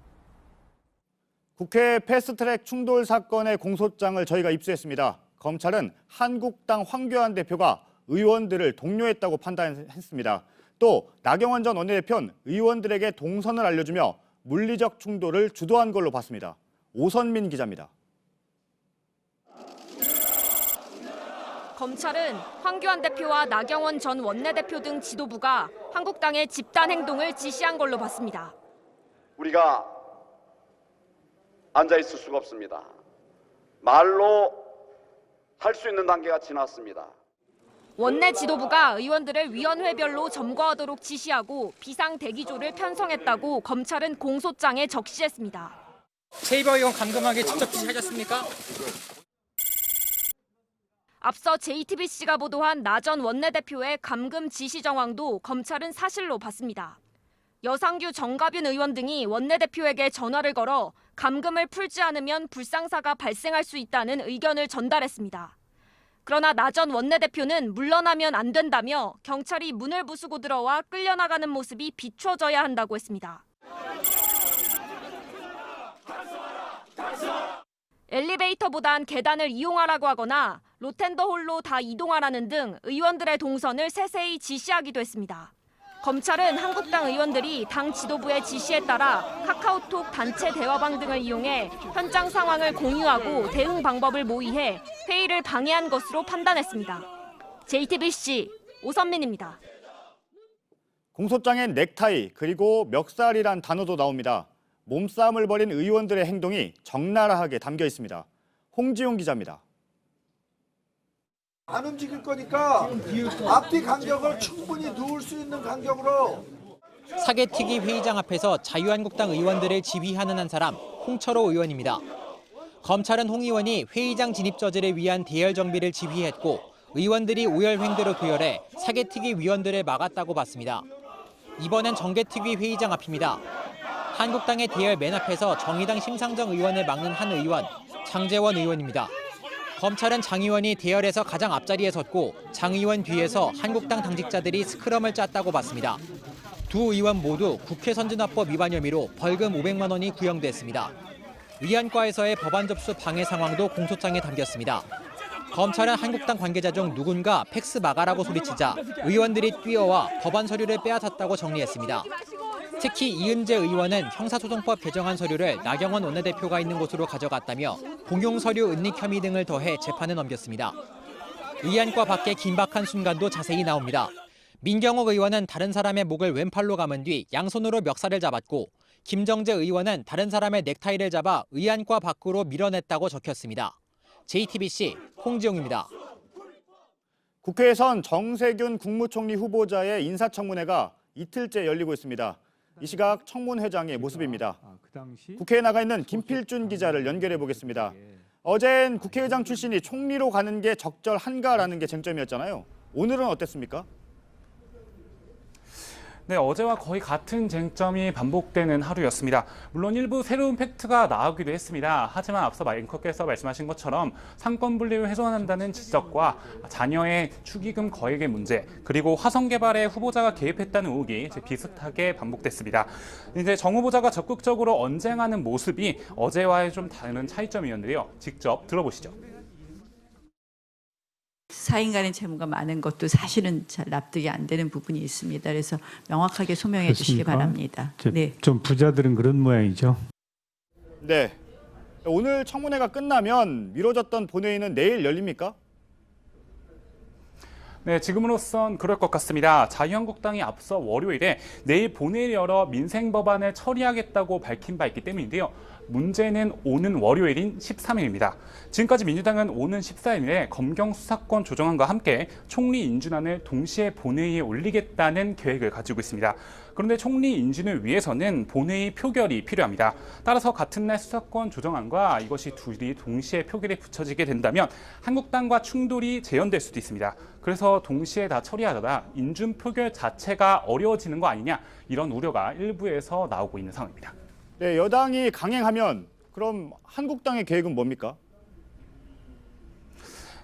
국회 패스트트랙 충돌 사건의 공소장을 저희가 입수했습니다. 검찰은 한국당 황교안 대표가 의원들을 독려했다고 판단했습니다. 또 나경원 전 원내대표는 의원들에게 동선을 알려주며 물리적 충돌을 주도한 걸로 봤습니다. 오선민 기자입니다. 검찰은 황교안 대표와 나경원 전 원내대표 등 지도부가 한국당의 집단 행동을 지시한 걸로 봤습니다. 우리가 앉아 있을 수가 없습니다. 말로 할 수 있는 단계가 지났습니다. 원내 지도부가 의원들을 위원회별로 점거하도록 지시하고 비상 대기조를 편성했다고 검찰은 공소장에 적시했습니다. 세이버 의원 감금하기 직접 지시하셨습니까? 앞서 JTBC가 보도한 나 전 원내대표의 감금 지시 정황도 검찰은 사실로 봤습니다. 여상규, 정가빈 의원 등이 원내대표에게 전화를 걸어 감금을 풀지 않으면 불상사가 발생할 수 있다는 의견을 전달했습니다. 그러나 나 전 원내대표는 물러나면 안 된다며 경찰이 문을 부수고 들어와 끌려나가는 모습이 비춰져야 한다고 했습니다. 엘리베이터보단 계단을 이용하라고 하거나 로텐더홀로 다 이동하라는 등 의원들의 동선을 세세히 지시하기도 했습니다. 검찰은 한국당 의원들이 당 지도부의 지시에 따라 카카오톡 단체 대화방 등을 이용해 현장 상황을 공유하고 대응 방법을 모의해 회의를 방해한 것으로 판단했습니다. JTBC 오선민입니다. 공소장엔 넥타이 그리고 멱살이란 단어도 나옵니다. 몸싸움을 벌인 의원들의 행동이 적나라하게 담겨 있습니다. 홍지용 기자입니다. 안 움직일 거니까 앞뒤 간격을 충분히 누울 수 있는 간격으로. 사개특위 회의장 앞에서 자유한국당 의원들을 지휘하는 한 사람, 홍철호 의원입니다. 검찰은 홍 의원이 회의장 진입 저지를 위한 대열 정비를 지휘했고 의원들이 오열 횡대로 도열해 사개특위 위원들을 막았다고 봤습니다. 이번엔 정개특위 회의장 앞입니다. 한국당의 대열 맨 앞에서 정의당 심상정 의원을 막는 한 의원, 장재원 의원입니다. 검찰은 장 의원이 대열에서 가장 앞자리에 섰고 장 의원 뒤에서 한국당 당직자들이 스크럼을 짰다고 봤습니다. 두 의원 모두 국회 선진화법 위반 혐의로 벌금 500만 원이 구형됐습니다. 위안과에서의 법안 접수 방해 상황도 공소장에 담겼습니다. 검찰은 한국당 관계자 중 누군가 팩스 막아라고 소리치자 의원들이 뛰어와 법안 서류를 빼앗았다고 정리했습니다. 특히 이은재 의원은 형사소송법 개정안 서류를 나경원 원내대표가 있는 곳으로 가져갔다며 공용 서류 은닉 혐의 등을 더해 재판에 넘겼습니다. 의안과 밖에 긴박한 순간도 자세히 나옵니다. 민경욱 의원은 다른 사람의 목을 왼팔로 감은 뒤 양손으로 멱살을 잡았고 김정재 의원은 다른 사람의 넥타이를 잡아 의안과 밖으로 밀어냈다고 적혔습니다. JTBC 홍지용입니다. 국회에선 정세균 국무총리 후보자의 인사청문회가 이틀째 열리고 있습니다. 이 시각 청문회장의 모습입니다. 국회에 나가 있는 김필준 기자를 연결해 보겠습니다. 어젠 국회의장 출신이 총리로 가는 게 적절한가라는 게 쟁점이었잖아요. 오늘은 어땠습니까? 네, 어제와 거의 같은 쟁점이 반복되는 하루였습니다. 물론 일부 새로운 팩트가 나오기도 했습니다. 하지만 앞서 앵커께서 말씀하신 것처럼 상권 분리를 훼손한다는 지적과 자녀의 축의금 거액의 문제, 그리고 화성 개발에 후보자가 개입했다는 의혹이 비슷하게 반복됐습니다. 이제 정 후보자가 적극적으로 언쟁하는 모습이 어제와의 좀 다른 차이점이었는데요. 직접 들어보시죠. 4인 간의 채무가 많은 것도 사실은 잘 납득이 안 되는 부분이 있습니다. 그래서 명확하게 소명해 주시기 바랍니다. 네. 좀 부자들은 그런 모양이죠. 네. 오늘 청문회가 끝나면 미뤄졌던 본회의는 내일 열립니까? 네, 지금으로선 그럴 것 같습니다. 자유한국당이 앞서 월요일에 내일 본회의를 열어 민생 법안을 처리하겠다고 밝힌 바 있기 때문인데요. 문제는 오는 월요일인 13일입니다. 지금까지 민주당은 오는 14일에 검경 수사권 조정안과 함께 총리 인준안을 동시에 본회의에 올리겠다는 계획을 가지고 있습니다. 그런데 총리 인준을 위해서는 본회의 표결이 필요합니다. 따라서 같은 날 수사권 조정안과 이것이 둘이 동시에 표결에 붙여지게 된다면 한국당과 충돌이 재현될 수도 있습니다. 그래서 동시에 다 처리하다가 인준 표결 자체가 어려워지는 거 아니냐, 이런 우려가 일부에서 나오고 있는 상황입니다. 네, 여당이 강행하면 그럼 한국당의 계획은 뭡니까?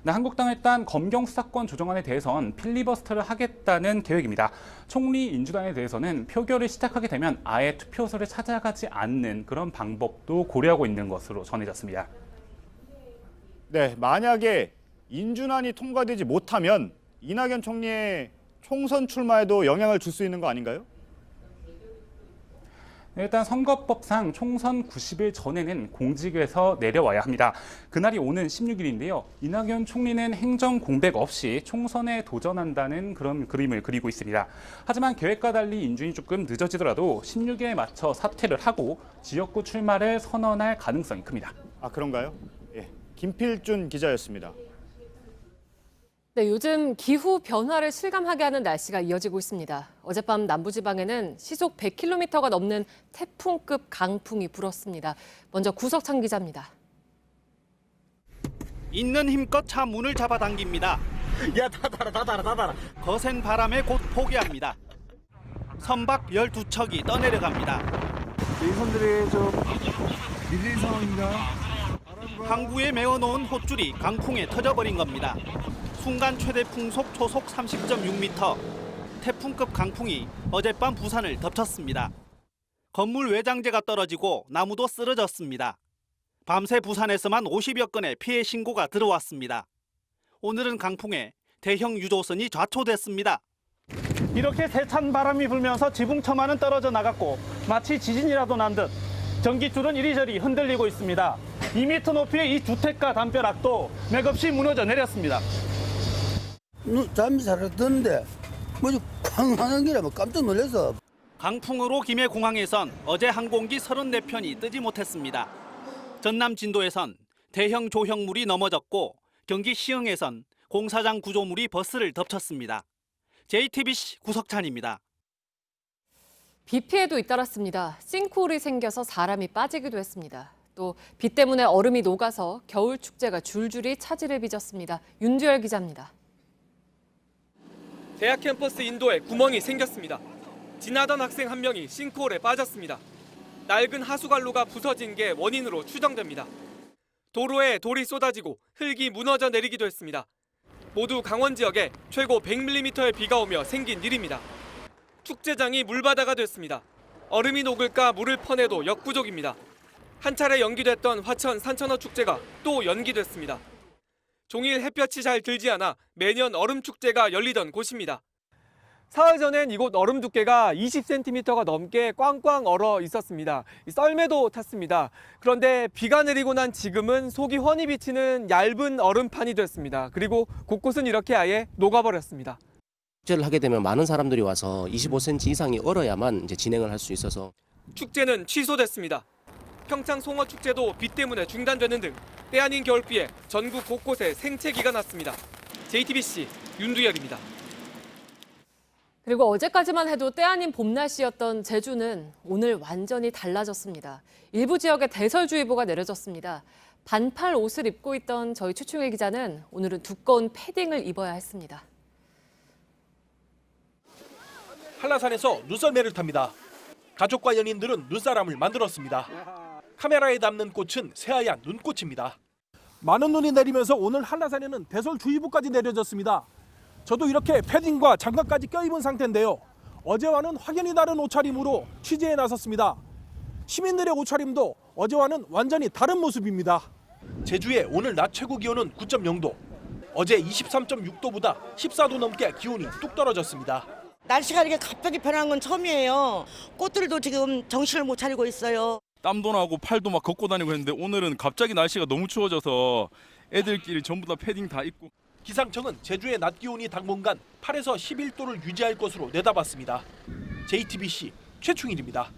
네, 한국당은 일단 검경 수사권 조정안에 대해선 필리버스터를 하겠다는 계획입니다. 총리 인준안에 대해서는 표결을 시작하게 되면 아예 투표소를 찾아가지 않는 그런 방법도 고려하고 있는 것으로 전해졌습니다. 네, 만약에 인준안이 통과되지 못하면 이낙연 총리의 총선 출마에도 영향을 줄 수 있는 거 아닌가요? 일단 선거법상 총선 90일 전에는 공직에서 내려와야 합니다. 그날이 오는 16일인데요. 이낙연 총리는 행정 공백 없이 총선에 도전한다는 그런 그림을 그리고 있습니다. 하지만 계획과 달리 인준이 조금 늦어지더라도 16일에 맞춰 사퇴를 하고 지역구 출마를 선언할 가능성이 큽니다. 아, 그런가요? 예, 김필준 기자였습니다. 네, 요즘 기후 변화를 실감하게 하는 날씨가 이어지고 있습니다. 어젯밤 남부지방에는 시속 100km가 넘는 태풍급 강풍이 불었습니다. 먼저 구석창 기자입니다. 있는 힘껏 차 문을 잡아당깁니다. 야, 다 달아. 거센 바람에 곧 포기합니다. 선박 12척이 떠내려갑니다. 이분들의 밀릴 상황입니다. 항구에 메어놓은 폿줄이 강풍에 터져버린 겁니다. 순간 최대 풍속 초속 30.6m. 태풍급 강풍이 어젯밤 부산을 덮쳤습니다. 건물 외장재가 떨어지고 나무도 쓰러졌습니다. 밤새 부산에서만 50여 건의 피해 신고가 들어왔습니다. 오늘은 강풍에 대형 유조선이 좌초됐습니다. 이렇게 세찬 바람이 불면서 지붕처만은 떨어져 나갔고 마치 지진이라도 난 듯 전기줄은 이리저리 흔들리고 있습니다. 2m 높이의 이 주택가 담벼락도 맥없이 무너져 내렸습니다. 잠이 잘 드는데 뭐지 쾅 하는 길에 깜짝 놀라서. 강풍으로 김해 공항에선 어제 항공기 34편이 뜨지 못했습니다. 전남 진도에선 대형 조형물이 넘어졌고 경기 시흥에선 공사장 구조물이 버스를 덮쳤습니다. JTBC 구석찬입니다. 비 피해도 잇따랐습니다. 싱크홀이 생겨서 사람이 빠지기도 했습니다. 또 비 때문에 얼음이 녹아서 겨울 축제가 줄줄이 차질을 빚었습니다. 윤두열 기자입니다. 대학 캠퍼스 인도에 구멍이 생겼습니다. 지나던 학생 한 명이 싱크홀에 빠졌습니다. 낡은 하수관로가 부서진 게 원인으로 추정됩니다. 도로에 돌이 쏟아지고 흙이 무너져 내리기도 했습니다. 모두 강원 지역에 최고 100mm의 비가 오며 생긴 일입니다. 축제장이 물바다가 됐습니다. 얼음이 녹을까 물을 퍼내도 역부족입니다. 한 차례 연기됐던 화천 산천어 축제가 또 연기됐습니다. 종일 햇볕이 잘 들지 않아 매년 얼음 축제가 열리던 곳입니다. 사흘 전엔 이곳 얼음 두께가 20cm가 넘게 꽝꽝 얼어 있었습니다. 썰매도 탔습니다. 그런데 비가 내리고 난 지금은 속이 훤히 비치는 얇은 얼음판이 됐습니다. 그리고 곳곳은 이렇게 아예 녹아버렸습니다. 축제를 하게 되면 많은 사람들이 와서 25cm 이상이 얼어야만 이제 진행을 할 수 있어서 축제는 취소됐습니다. 평창 송어 축제도 비 때문에 중단되는 등 때 아닌 겨울비에 전국 곳곳에 생채기가 났습니다. JTBC 윤두열입니다. 그리고 어제까지만 해도 때 아닌 봄 날씨였던 제주는 오늘 완전히 달라졌습니다. 일부 지역에 대설주의보가 내려졌습니다. 반팔 옷을 입고 있던 저희 최충일 기자는 오늘은 두꺼운 패딩을 입어야 했습니다. 한라산에서 눈썰매를 탑니다. 가족과 연인들은 눈사람을 만들었습니다. 카메라에 담는 꽃은 새하얀 눈꽃입니다. 많은 눈이 내리면서 오늘 한라산에는 대설주의보까지 내려졌습니다. 저도 이렇게 패딩과 장갑까지 껴입은 상태인데요. 어제와는 확연히 다른 옷차림으로 취재에 나섰습니다. 시민들의 옷차림도 어제와는 완전히 다른 모습입니다. 제주의 오늘 낮 최고 기온은 9.0도. 어제 23.6도보다 14도 넘게 기온이 뚝 떨어졌습니다. 날씨가 이렇게 갑자기 변한 건 처음이에요. 꽃들도 지금 정신을 못 차리고 있어요. 땀도 나고 팔도 막 걷고 다니고 했는데 오늘은 갑자기 날씨가 너무 추워져서 애들끼리 전부 다 패딩 다 입고. 기상청은 제주의 낮 기온이 당분간 8에서 11도를 유지할 것으로 내다봤습니다. JTBC 최충일입니다.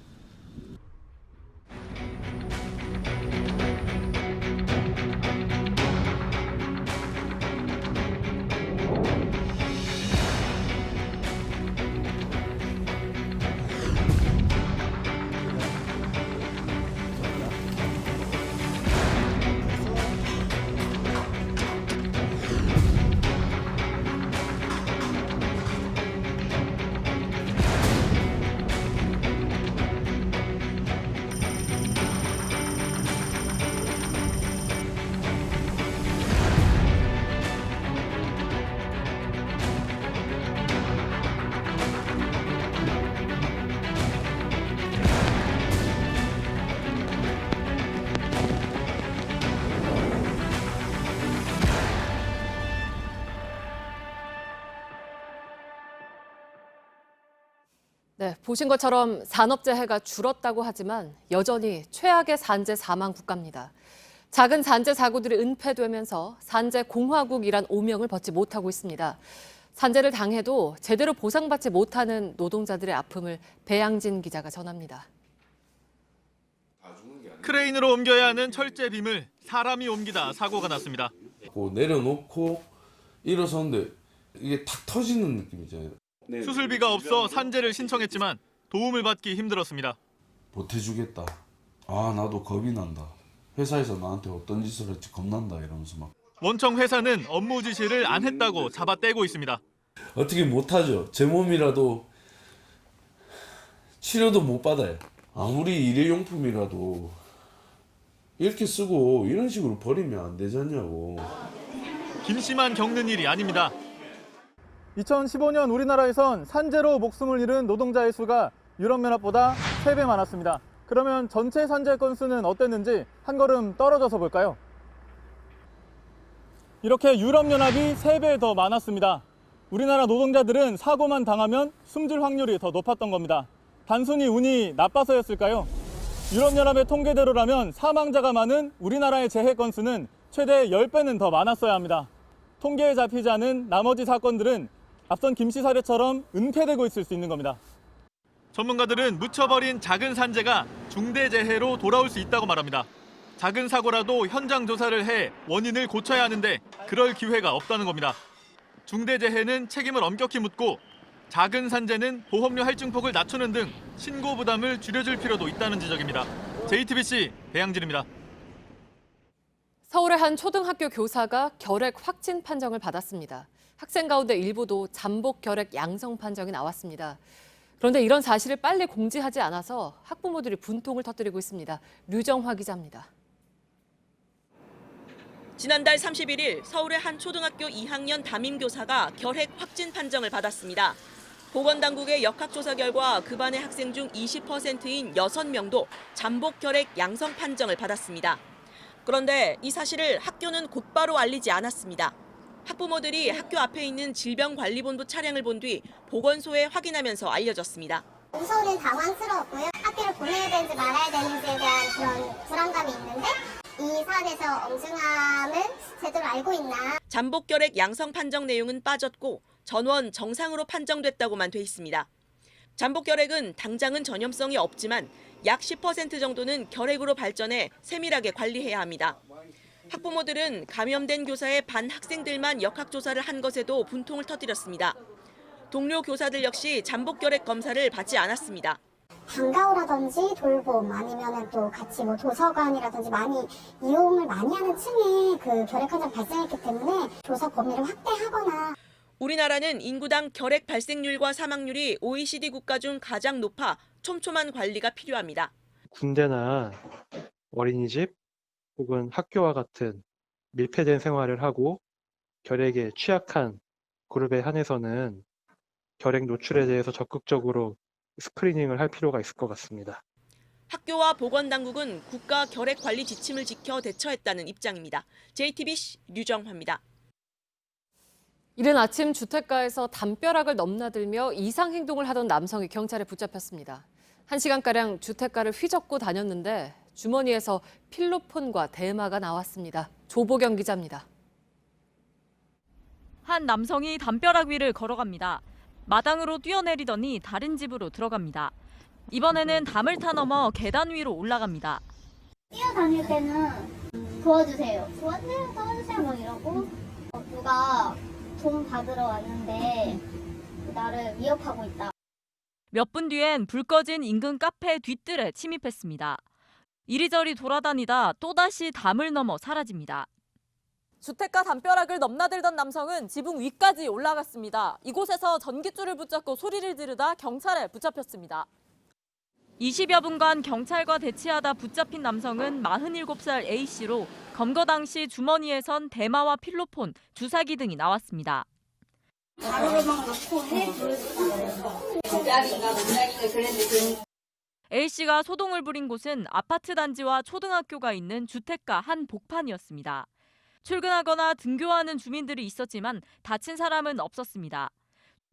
네, 보신 것처럼 산업재해가 줄었다고 하지만 여전히 최악의 산재 사망 국가입니다. 작은 산재 사고들이 은폐되면서 산재 공화국이란 오명을 벗지 못하고 있습니다. 산재를 당해도 제대로 보상받지 못하는 노동자들의 아픔을 배양진 기자가 전합니다. 크레인으로 옮겨야 하는 철제빔을 사람이 옮기다 사고가 났습니다. 내려놓고 일어섰는데 이게 탁 터지는 느낌이잖아요. 수술비가 없어 산재를 신청했지만 도움을 받기 힘들었습니다. 보태주겠다. 아 나도 겁이 난다. 회사에서 나한테 어떤 짓을 할지 겁난다 이러면서 막. 원청 회사는 업무 지시를 안 했다고 잡아떼고 있습니다. 어떻게 못하죠. 제 몸이라도 치료도 못 받아요. 아무리 일회용품이라도 이렇게 쓰고 이런 식으로 버리면 안 되잖냐고. 김 씨만 겪는 일이 아닙니다. 2015년 우리나라에선 산재로 목숨을 잃은 노동자의 수가 유럽연합보다 3배 많았습니다. 그러면 전체 산재 건수는 어땠는지 한 걸음 떨어져서 볼까요? 이렇게 유럽연합이 3배 더 많았습니다. 우리나라 노동자들은 사고만 당하면 숨질 확률이 더 높았던 겁니다. 단순히 운이 나빠서였을까요? 유럽연합의 통계대로라면 사망자가 많은 우리나라의 재해 건수는 최대 10배는 더 많았어야 합니다. 통계에 잡히지 않은 나머지 사건들은 앞선 김 씨 사례처럼 은폐되고 있을 수 있는 겁니다. 전문가들은 묻혀버린 작은 산재가 중대 재해로 돌아올 수 있다고 말합니다. 작은 사고라도 현장 조사를 해 원인을 고쳐야 하는데 그럴 기회가 없다는 겁니다. 중대 재해는 책임을 엄격히 묻고 작은 산재는 보험료 할증폭을 낮추는 등 신고 부담을 줄여줄 필요도 있다는 지적입니다. JTBC 배양진입니다. 서울의 한 초등학교 교사가 결핵 확진 판정을 받았습니다. 학생 가운데 일부도 잠복 결핵 양성 판정이 나왔습니다. 그런데 이런 사실을 빨리 공지하지 않아서 학부모들이 분통을 터뜨리고 있습니다. 류정화 기자입니다. 지난달 31일 서울의 한 초등학교 2학년 담임교사가 결핵 확진 판정을 받았습니다. 보건당국의 역학조사 결과 그 반의 학생 중 20%인 6명도 잠복 결핵 양성 판정을 받았습니다. 그런데 이 사실을 학교는 곧바로 알리지 않았습니다. 학부모들이 학교 앞에 있는 질병관리본부 차량을 본 뒤 보건소에 확인하면서 알려졌습니다. 우선은 당황스러웠고요. 학교를 보내야 되는지 말아야 되는지에 대한 그런 불안감이 있는데 이 사안에서 엄중함을 제대로 알고 있나. 잠복 결핵 양성 판정 내용은 빠졌고 전원 정상으로 판정됐다고만 돼 있습니다. 잠복 결핵은 당장은 전염성이 없지만 약 10% 정도는 결핵으로 발전해 세밀하게 관리해야 합니다. 학부모들은 감염된 교사의 반 학생들만 역학조사를 한 것에도 분통을 터뜨렸습니다. 동료 교사들 역시 잠복 결핵 검사를 받지 않았습니다. 방과후라든지 돌봄 아니면 또 같이 도서관이라든지 많이 이용을 많이 하는 층에 그 결핵 환자가 발생했기 때문에 조사 범위를 확대하거나. 우리나라는 인구당 결핵 발생률과 사망률이 OECD 국가 중 가장 높아 촘촘한 관리가 필요합니다. 군대나 어린이집 혹은 학교와 같은 밀폐된 생활을 하고 결핵에 취약한 그룹에 한해서는 결핵 노출에 대해서 적극적으로 스크리닝을 할 필요가 있을 것 같습니다. 학교와 보건당국은 국가 결핵 관리 지침을 지켜 대처했다는 입장입니다. JTBC 류정화입니다. 이른 아침 주택가에서 담벼락을 넘나들며 이상 행동을 하던 남성이 경찰에 붙잡혔습니다. 1시간가량 주택가를 휘젓고 다녔는데 주머니에서 필로폰과 대마가 나왔습니다. 조보경 기자입니다. 한 남성이 담벼락 위를 걸어갑니다. 마당으로 뛰어내리더니 다른 집으로 들어갑니다. 이번에는 담을 타 넘어 계단 위로 올라갑니다. 뛰어다닐 때는 도와주세요. 도와주세요 뭐 이러고 누가 돈 받으러 왔는데 나를 위협하고 있다. 몇 분 뒤엔 불 꺼진 인근 카페 뒷뜰에 침입했습니다. 이리저리 돌아다니다 또다시 담을 넘어 사라집니다. 주택가 담벼락을 넘나들던 남성은 지붕 위까지 올라갔습니다. 이곳에서 전깃줄을 붙잡고 소리를 지르다 경찰에 붙잡혔습니다. 20여 분간 경찰과 대치하다 붙잡힌 남성은 47살 A씨로 검거 당시 주머니에선 대마와 필로폰, 주사기 등이 나왔습니다. 가루를 막 넣고 해 그랬는데 A씨가 소동을 부린 곳은 아파트 단지와 초등학교가 있는 주택가 한 복판이었습니다. 출근하거나 등교하는 주민들이 있었지만 다친 사람은 없었습니다.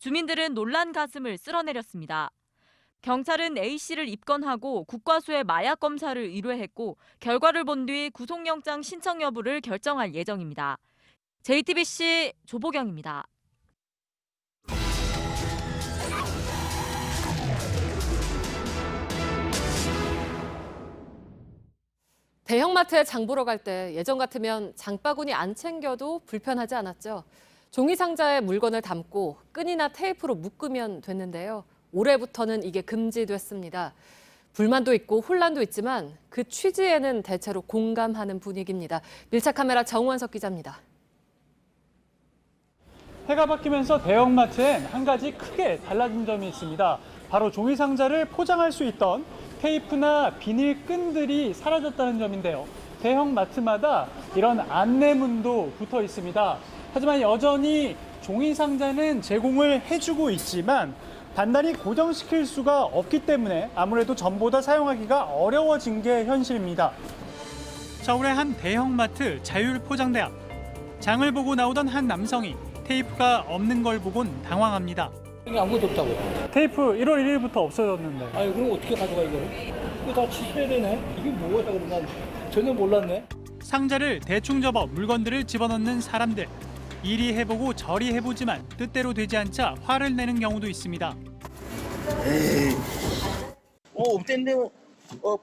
주민들은 놀란 가슴을 쓸어내렸습니다. 경찰은 A씨를 입건하고 국과수에 마약 검사를 의뢰했고 결과를 본 뒤 구속영장 신청 여부를 결정할 예정입니다. JTBC 조보경입니다. 대형마트에 장 보러 갈 때 예전 같으면 장바구니 안 챙겨도 불편하지 않았죠. 종이 상자에 물건을 담고 끈이나 테이프로 묶으면 됐는데요. 올해부터는 이게 금지됐습니다. 불만도 있고 혼란도 있지만 그 취지에는 대체로 공감하는 분위기입니다. 밀착 카메라 정원석 기자입니다. 해가 바뀌면서 대형마트엔 한 가지 크게 달라진 점이 있습니다. 바로 종이 상자를 포장할 수 있던 테이프나 비닐 끈들이 사라졌다는 점인데요. 대형마트마다 이런 안내문도 붙어 있습니다. 하지만 여전히 종이 상자는 제공을 해주고 있지만 단단히 고정시킬 수가 없기 때문에 아무래도 전보다 사용하기가 어려워진 게 현실입니다. 서울의 한 대형마트 자율포장대 앞. 장을 보고 나오던 한 남성이 테이프가 없는 걸 보곤 당황합니다. 이게 아무것도 없다고. 테이프 1월 1일부터 없어졌는데. 아니 그럼 어떻게 가져가 이거를? 이거 다 취소해야 되네. 이게 뭐야 그럼 난 전혀 몰랐네. 상자를 대충 접어 물건들을 집어넣는 사람들. 이리 해보고 저리 해보지만 뜻대로 되지 않자 화를 내는 경우도 있습니다. 에이. 없대는데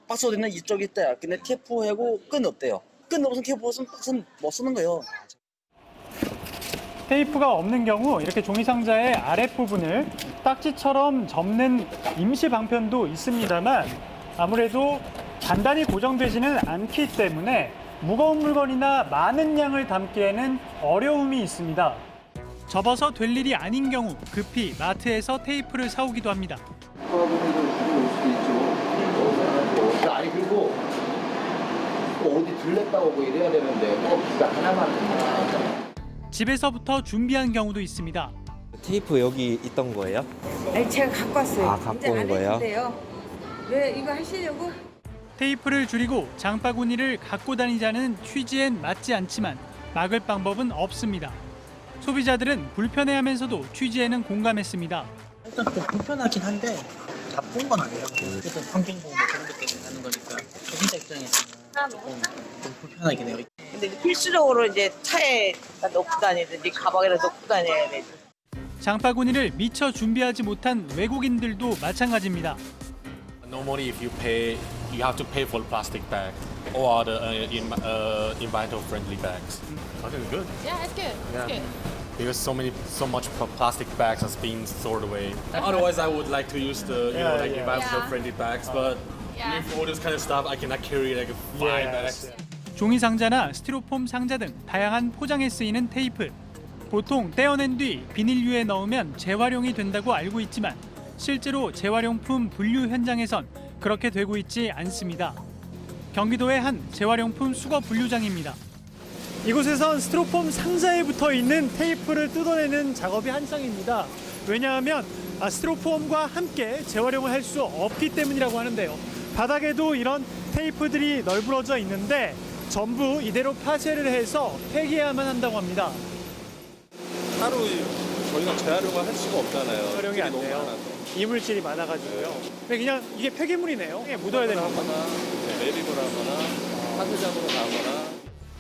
박스 어딨나 이쪽에 있다. 근데 테이프하고 끈 없대요. 끈 없으면 테이프 없으면 박스는 못 쓰는 거예요. 테이프가 없는 경우 이렇게 종이 상자의 아랫부분을 딱지처럼 접는 임시 방편도 있습니다만 아무래도 단단히 고정되지는 않기 때문에 무거운 물건이나 많은 양을 담기에는 어려움이 있습니다. 접어서 될 일이 아닌 경우 급히 마트에서 테이프를 사오기도 합니다. 아니 그리고 어디 들렸다고 뭐 이래야 되는데 진짜 하나만. 집에서부터 준비한 경우도 있습니다. 테이프 여기 있던 거예요? 아니 제가 갖고 왔어요. 아, 갖고 온 거예요? 왜 이거 하시려고? 테이프를 줄이고 장바구니를 갖고 다니자는 취지엔 맞지 않지만 막을 방법은 없습니다. 소비자들은 불편해하면서도 취지에는 공감했습니다. 일단 좀 불편하긴 한데 나쁜 건 아니에요. 그래서 환경보호 그런 것 때문에 하는 거니까 소비자 입장에서는 좀 불편하긴 해요. 근데 필수적으로 이제 차에 넣고 다니든지 가방에다 넣고 다녀야 돼. 장바구니를 미처 준비하지 못한 외국인들도 마찬가지입니다. Normally, if you pay, you have to pay for the plastic bag or the environmental-friendly bags. I think it's good. Yeah, it's good. It's good. Because so much plastic bags has been stored away. Otherwise, I would like to use the environmental-friendly bags, but with all this kind of stuff, I cannot carry like 5 bags. 종이 상자나 스티로폼 상자 등 다양한 포장에 쓰이는 테이프. 보통 떼어낸 뒤 비닐류에 넣으면 재활용이 된다고 알고 있지만 실제로 재활용품 분류 현장에선 그렇게 되고 있지 않습니다. 경기도의 한 재활용품 수거 분류장입니다. 이곳에선 스티로폼 상자에 붙어 있는 테이프를 뜯어내는 작업이 한창입니다. 왜냐하면 스티로폼과 함께 재활용을 할 수 없기 때문이라고 하는데요. 바닥에도 이런 테이프들이 널브러져 있는데 전부 이대로 파쇄를 해서 폐기해야만 한다고 합니다. 따로 저희가 재활용을 할 수가 없잖아요. 활용이 안 너무 돼요. 많아서. 이물질이 많아가지고요. 근데 그냥 이게 폐기물이네요. 묻어야 되는 거구나. 매립을 하거나 파쇄장으로 가거나.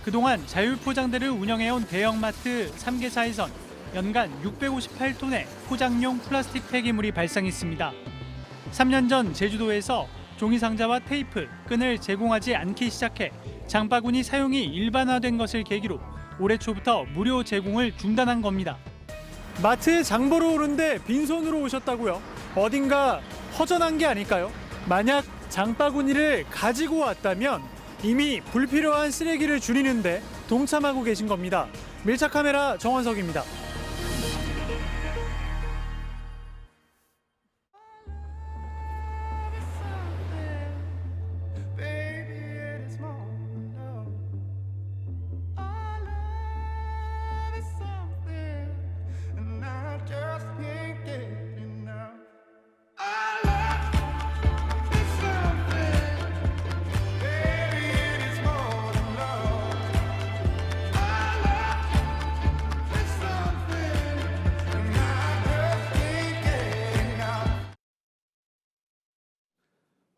그동안 자율포장대를 운영해온 대형마트 3개사에선 연간 658톤의 포장용 플라스틱 폐기물이 발생했습니다. 3년 전 제주도에서 종이상자와 테이프, 끈을 제공하지 않기 시작해 장바구니 사용이 일반화된 것을 계기로 올해 초부터 무료 제공을 중단한 겁니다. 마트에 장 보러 오는데 빈손으로 오셨다고요? 어딘가 허전한 게 아닐까요? 만약 장바구니를 가지고 왔다면 이미 불필요한 쓰레기를 줄이는데 동참하고 계신 겁니다. 밀착 카메라 정원석입니다.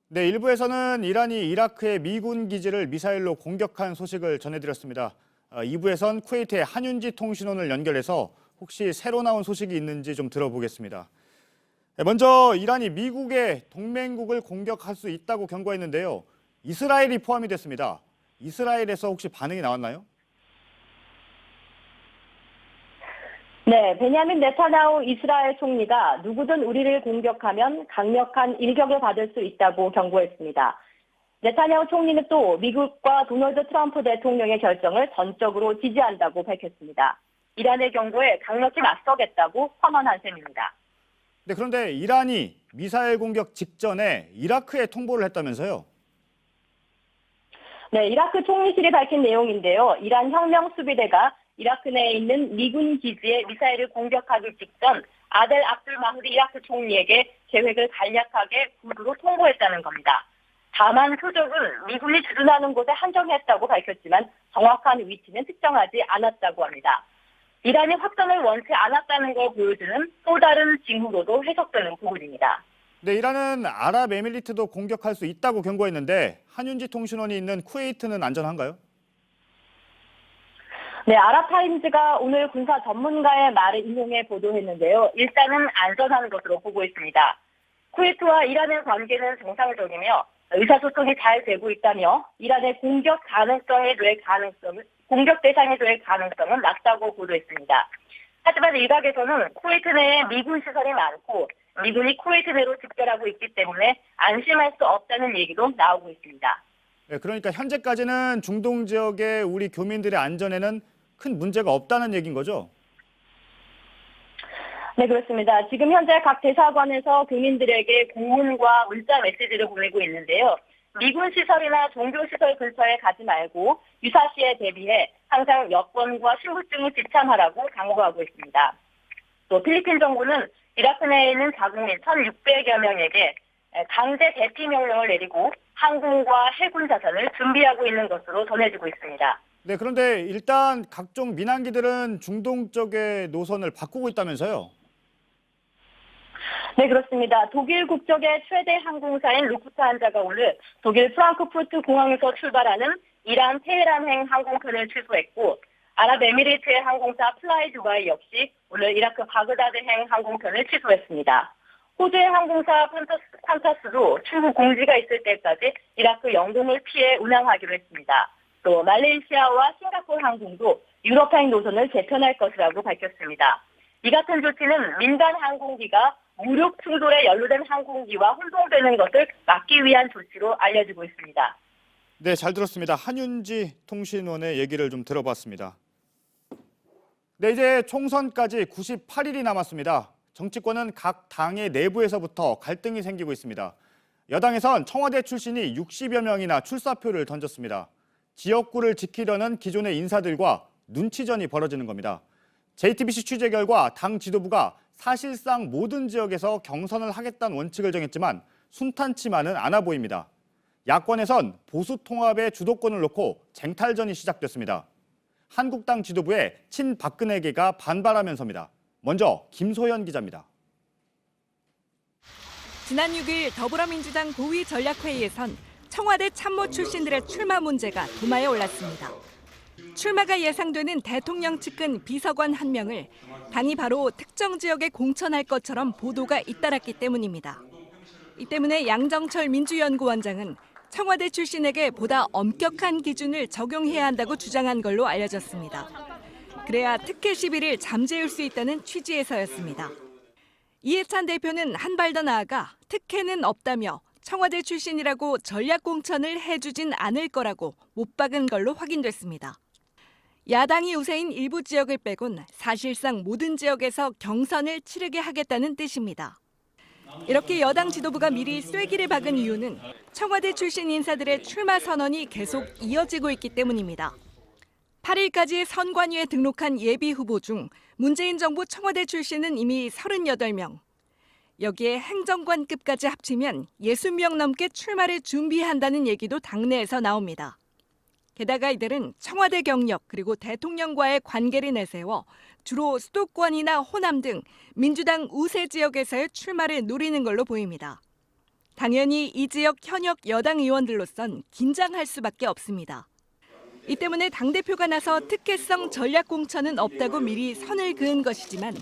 네, 일부에서는 이란이 이라크의 미군 기지를 미사일로 공격한 소식을 전해드렸습니다. 2부에선 쿠웨이트의 한윤지 통신원을 연결해서 혹시 새로 나온 소식이 있는지 좀 들어보겠습니다. 먼저 이란이 미국의 동맹국을 공격할 수 있다고 경고했는데요. 이스라엘이 포함이 됐습니다. 이스라엘에서 혹시 반응이 나왔나요? 네, 베냐민 네타냐후 이스라엘 총리가 누구든 우리를 공격하면 강력한 일격을 받을 수 있다고 경고했습니다. 네타냐후 총리는 또 미국과 도널드 트럼프 대통령의 결정을 전적으로 지지한다고 밝혔습니다. 이란의 경고에 강력히 맞서겠다고 선언한 셈입니다. 네, 그런데 이란이 미사일 공격 직전에 이라크에 통보를 했다면서요? 네, 이라크 총리실이 밝힌 내용인데요. 이란 혁명수비대가 이라크 내에 있는 미군 기지에 미사일을 공격하기 직전 아델 압둘 마흐디 이라크 총리에게 계획을 간략하게 구두로 통보했다는 겁니다. 다만 표적은 미군이 주둔하는 곳에 한정했다고 밝혔지만 정확한 위치는 특정하지 않았다고 합니다. 이란이 확전을 원치 않았다는 걸 보여주는 또 다른 징후로도 해석되는 부분입니다. 네, 이란은 아랍에미리트도 공격할 수 있다고 경고했는데 한윤지 통신원이 있는 쿠웨이트는 안전한가요? 네, 아랍타임즈가 오늘 군사 전문가의 말을 인용해 보도했는데요. 일단은 안전한 것으로 보고 있습니다. 쿠웨이트와 이란의 관계는 정상적이며 의사소통이 잘 되고 있다며 이란의 공격 대상이 될 가능성은 낮다고 보도했습니다. 하지만 일각에서는 쿠웨이트 내에 미군 시설이 많고 미군이 쿠웨이트 내로 집결하고 있기 때문에 안심할 수 없다는 얘기도 나오고 있습니다. 네, 그러니까 현재까지는 중동 지역의 우리 교민들의 안전에는 큰 문제가 없다는 얘기인 거죠? 네, 그렇습니다. 지금 현재 각 대사관에서 교민들에게 공문과 문자 메시지를 보내고 있는데요. 미군 시설이나 종교 시설 근처에 가지 말고 유사시에 대비해 항상 여권과 신분증을 지참하라고 당부하고 있습니다. 또 필리핀 정부는 이라크 내에 있는 자국민 1,600여 명에게 강제 대피 명령을 내리고 항공과 해군 자산을 준비하고 있는 것으로 전해지고 있습니다. 네, 그런데 일단 각종 민항기들은 중동 쪽의 노선을 바꾸고 있다면서요? 네, 그렇습니다. 독일 국적의 최대 항공사인 루프트한자가 오늘 독일 프랑크푸르트 공항에서 출발하는 이란 테헤란행 항공편을 취소했고 아랍에미리트의 항공사 플라이 두바이 역시 오늘 이라크 바그다드행 항공편을 취소했습니다. 호주의 항공사 판타스도 출국 공지가 있을 때까지 이라크 영동을 피해 운항하기로 했습니다. 또 말레이시아와 싱가포르 항공도 유럽행 노선을 재편할 것이라고 밝혔습니다. 이 같은 조치는 민간 항공기가 무력 충돌에 연루된 항공기와 혼동되는 것을 막기 위한 조치로 알려지고 있습니다. 네, 잘 들었습니다. 한윤지 통신원의 얘기를 좀 들어봤습니다. 네, 이제 총선까지 98일이 남았습니다. 정치권은 각 당의 내부에서부터 갈등이 생기고 있습니다. 여당에선 청와대 출신이 60여 명이나 출사표를 던졌습니다. 지역구를 지키려는 기존의 인사들과 눈치전이 벌어지는 겁니다. JTBC 취재 결과 당 지도부가 사실상 모든 지역에서 경선을 하겠다는 원칙을 정했지만 순탄치만은 않아 보입니다. 야권에선 보수 통합의 주도권을 놓고 쟁탈전이 시작됐습니다. 한국당 지도부의 친박근혜계가 반발하면서입니다. 먼저 김소연 기자입니다. 지난 6일 더불어민주당 고위 전략회의에선 청와대 참모 출신들의 출마 문제가 도마에 올랐습니다. 출마가 예상되는 대통령 측근 비서관 한 명을 당이 바로 특정 지역에 공천할 것처럼 보도가 잇따랐기 때문입니다. 이 때문에 양정철 민주연구원장은 청와대 출신에게 보다 엄격한 기준을 적용해야 한다고 주장한 걸로 알려졌습니다. 그래야 특혜 시비를 잠재울 수 있다는 취지에서였습니다. 이해찬 대표는 한 발 더 나아가 특혜는 없다며 청와대 출신이라고 전략 공천을 해주진 않을 거라고 못 박은 걸로 확인됐습니다. 야당이 우세인 일부 지역을 빼곤 사실상 모든 지역에서 경선을 치르게 하겠다는 뜻입니다. 이렇게 여당 지도부가 미리 쐐기를 박은 이유는 청와대 출신 인사들의 출마 선언이 계속 이어지고 있기 때문입니다. 8일까지 선관위에 등록한 예비 후보 중 문재인 정부 청와대 출신은 이미 38명. 여기에 행정관급까지 합치면 60명 넘게 출마를 준비한다는 얘기도 당내에서 나옵니다. 게다가 이들은 청와대 경력 그리고 대통령과의 관계를 내세워 주로 수도권이나 호남 등 민주당 우세 지역에서의 출마를 노리는 걸로 보입니다. 당연히 이 지역 현역 여당 의원들로선 긴장할 수밖에 없습니다. 이 때문에 당대표가 나서 특혜성 전략 공천은 없다고 미리 선을 그은 것이지만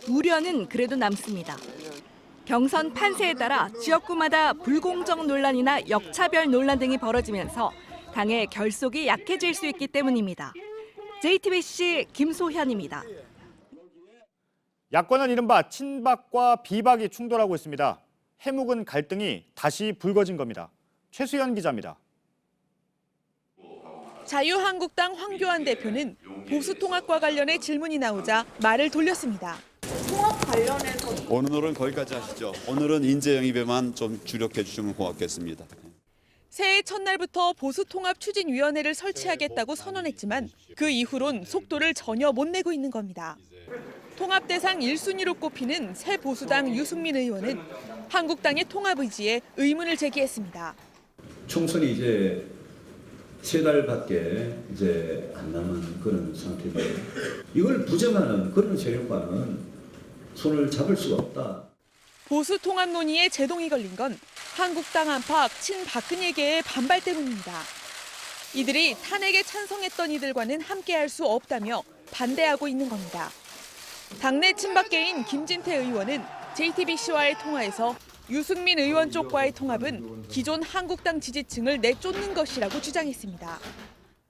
우려는 그래도 남습니다. 경선 판세에 따라 지역구마다 불공정 논란이나 역차별 논란 등이 벌어지면서 당의 결속이 약해질 수 있기 때문입니다. JTBC 김소현입니다. 야권은 이른바 친박과 비박이 충돌하고 있습니다. 해묵은 갈등이 다시 불거진 겁니다. 최수연 기자입니다. 자유한국당 황교안 대표는 보수통합과 관련해 질문이 나오자 말을 돌렸습니다. 통합 관련해서 오늘은 거기까지 하시죠. 오늘은 인재 영입에만 좀 주력해 주시면 고맙겠습니다. 새해 첫날부터 보수통합추진위원회를 설치하겠다고 선언했지만 그 이후론 속도를 전혀 못 내고 있는 겁니다. 통합 대상 1순위로 꼽히는 새 보수당 유승민 의원은 한국당의 통합 의지에 의문을 제기했습니다. 총선이 이제 3달밖에 이제 안 남은 그런 상태인데 이걸 부정하는 그런 세력과는 손을 잡을 수가 없다. 보수 통합 논의에 제동이 걸린 건 한국당 안팎 친박근혜계의 반발 때문입니다. 이들이 탄핵에 찬성했던 이들과는 함께할 수 없다며 반대하고 있는 겁니다. 당내 친박계인 김진태 의원은 JTBC와의 통화에서 유승민 의원 쪽과의 통합은 기존 한국당 지지층을 내쫓는 것이라고 주장했습니다.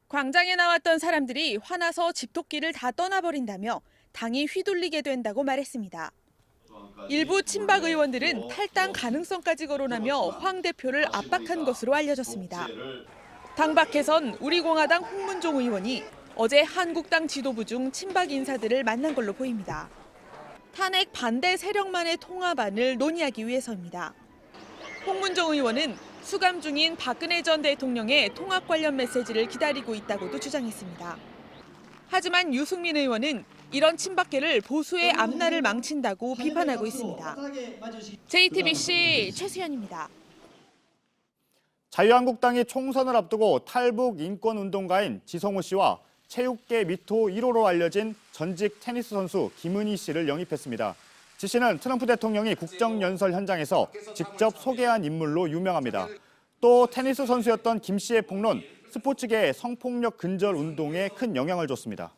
광장에 나왔던 사람들이 화나서 집토끼를 다 떠나버린다며 당이 휘둘리게 된다고 말했습니다. 일부 친박 의원들은 탈당 가능성까지 거론하며 황 대표를 압박한 것으로 알려졌습니다. 당 밖에선 우리공화당 홍문종 의원이 어제 한국당 지도부 중 친박 인사들을 만난 걸로 보입니다. 탄핵 반대 세력만의 통합안을 논의하기 위해서입니다. 홍문종 의원은 수감 중인 박근혜 전 대통령의 통합 관련 메시지를 기다리고 있다고도 주장했습니다. 하지만 유승민 의원은 이런 친박계를 보수의 앞날을 망친다고 비판하고 있습니다. JTBC 최수연입니다. 자유한국당이 총선을 앞두고 탈북 인권운동가인 지성호 씨와 체육계 미토 1호로 알려진 전직 테니스 선수 김은희 씨를 영입했습니다. 지 씨는 트럼프 대통령이 국정연설 현장에서 직접 소개한 인물로 유명합니다. 또 테니스 선수였던 김 씨의 폭로는 스포츠계의 성폭력 근절 운동에 큰 영향을 줬습니다.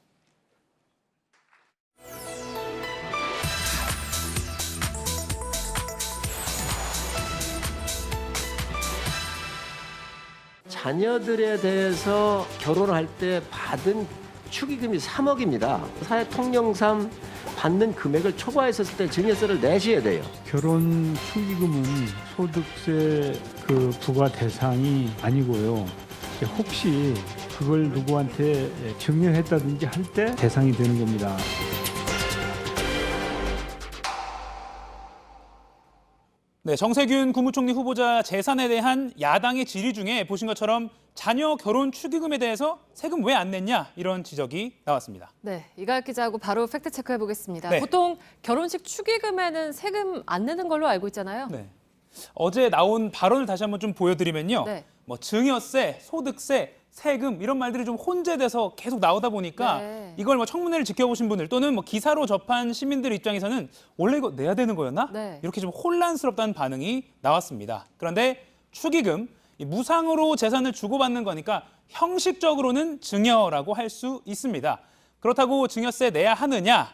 자녀들에 대해서 결혼할 때 받은 축의금이 3억입니다. 사회통념상 받는 금액을 초과했었을 때 증여세를 내셔야 돼요. 결혼 축의금은 소득세 부과 대상이 아니고요. 혹시 그걸 누구한테 증여했다든지 할 때 대상이 되는 겁니다. 네, 정세균 국무총리 후보자 재산에 대한 야당의 질의 중에 보신 것처럼 자녀 결혼 축의금에 대해서 세금 왜 안 냈냐 이런 지적이 나왔습니다. 네, 이가혁 기자하고 바로 팩트 체크해 보겠습니다. 네. 보통 결혼식 축의금에는 세금 안 내는 걸로 알고 있잖아요. 네. 어제 나온 발언을 다시 한번 좀 보여드리면요. 네. 뭐 증여세, 소득세, 세금 이런 말들이 좀 혼재돼서 계속 나오다 보니까 이걸 뭐 청문회를 지켜보신 분들 또는 뭐 기사로 접한 시민들 입장에서는 원래 이거 내야 되는 거였나? 이렇게 좀 혼란스럽다는 반응이 나왔습니다. 그런데 축의금, 이 무상으로 재산을 주고받는 거니까 형식적으로는 증여라고 할 수 있습니다. 그렇다고 증여세 내야 하느냐?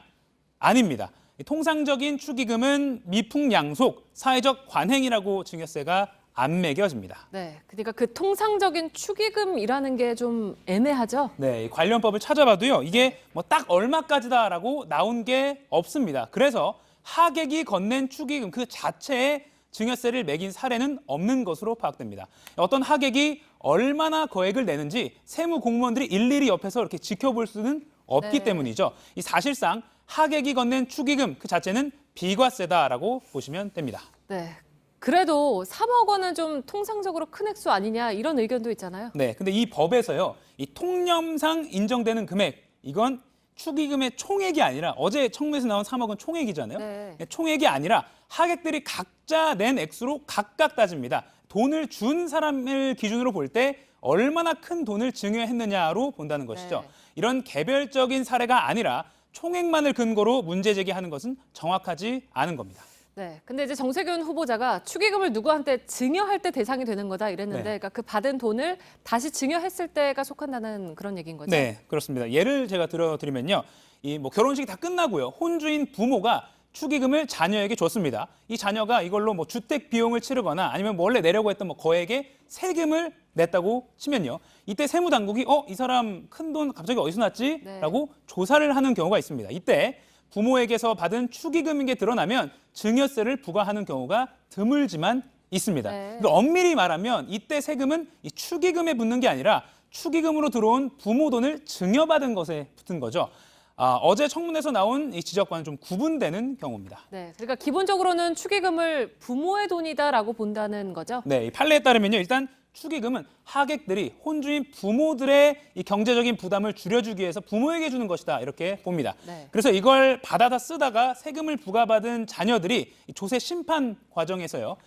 아닙니다. 통상적인 축의금은 미풍양속, 사회적 관행이라고 증여세가 안 매겨집니다. 네, 그러니까 그 통상적인 축의금이라는 게 좀 애매하죠? 네, 이 관련법을 찾아봐도요. 이게 뭐 딱 얼마까지다라고 나온 게 없습니다. 그래서 하객이 건넨 축의금 그 자체에 증여세를 매긴 사례는 없는 것으로 파악됩니다. 어떤 하객이 얼마나 거액을 내는지 세무 공무원들이 일일이 옆에서 이렇게 지켜볼 수는 없기 때문이죠. 이 사실상 하객이 건넨 축의금 그 자체는 비과세다라고 보시면 됩니다. 네. 그래도 3억 원은 좀 통상적으로 큰 액수 아니냐 이런 의견도 있잖아요. 네, 근데 이 법에서요. 이 통념상 인정되는 금액 이건 축의금의 총액이 아니라 어제 청문회에서 나온 3억은 총액이잖아요. 총액이 아니라 하객들이 각자 낸 액수로 각각 따집니다. 돈을 준 사람을 기준으로 볼 때 얼마나 큰 돈을 증여했느냐로 본다는 것이죠. 이런 개별적인 사례가 아니라 총액만을 근거로 문제 제기하는 것은 정확하지 않은 겁니다. 네, 근데 이제 정세균 후보자가 축의금을 누구한테 증여할 때 대상이 되는 거다 이랬는데, 그러니까 그 받은 돈을 다시 증여했을 때가 속한다는 그런 얘기인 거죠? 네, 그렇습니다. 예를 제가 들어드리면요, 이 뭐 결혼식이 다 끝나고요, 혼주인 부모가 축의금을 자녀에게 줬습니다. 이 자녀가 이걸로 뭐 주택 비용을 치르거나 아니면 뭐 원래 내려고 했던 뭐 거액의 세금을 냈다고 치면요, 이때 세무당국이 이 사람 큰 돈 갑자기 어디서 났지? 라고 조사를 하는 경우가 있습니다. 이때 부모에게서 받은 축의금인 게 드러나면 증여세를 부과하는 경우가 드물지만 있습니다. 그러니까 엄밀히 말하면 이때 세금은 이 축의금에 붙는 게 아니라 축의금으로 들어온 부모 돈을 증여받은 것에 붙은 거죠. 어제 청문회에서 나온 이 지적과는 좀 구분되는 경우입니다. 네, 그러니까 기본적으로는 축의금을 부모의 돈이다라고 본다는 거죠? 네, 이 판례에 따르면요, 일단 축의금은 하객들이 혼주인 부모들의 이 경제적인 부담을 줄여주기 위해서 부모에게 주는 것이다 이렇게 봅니다. 그래서 이걸 받아다 쓰다가 세금을 부과받은 자녀들이 조세 심판 과정에서요,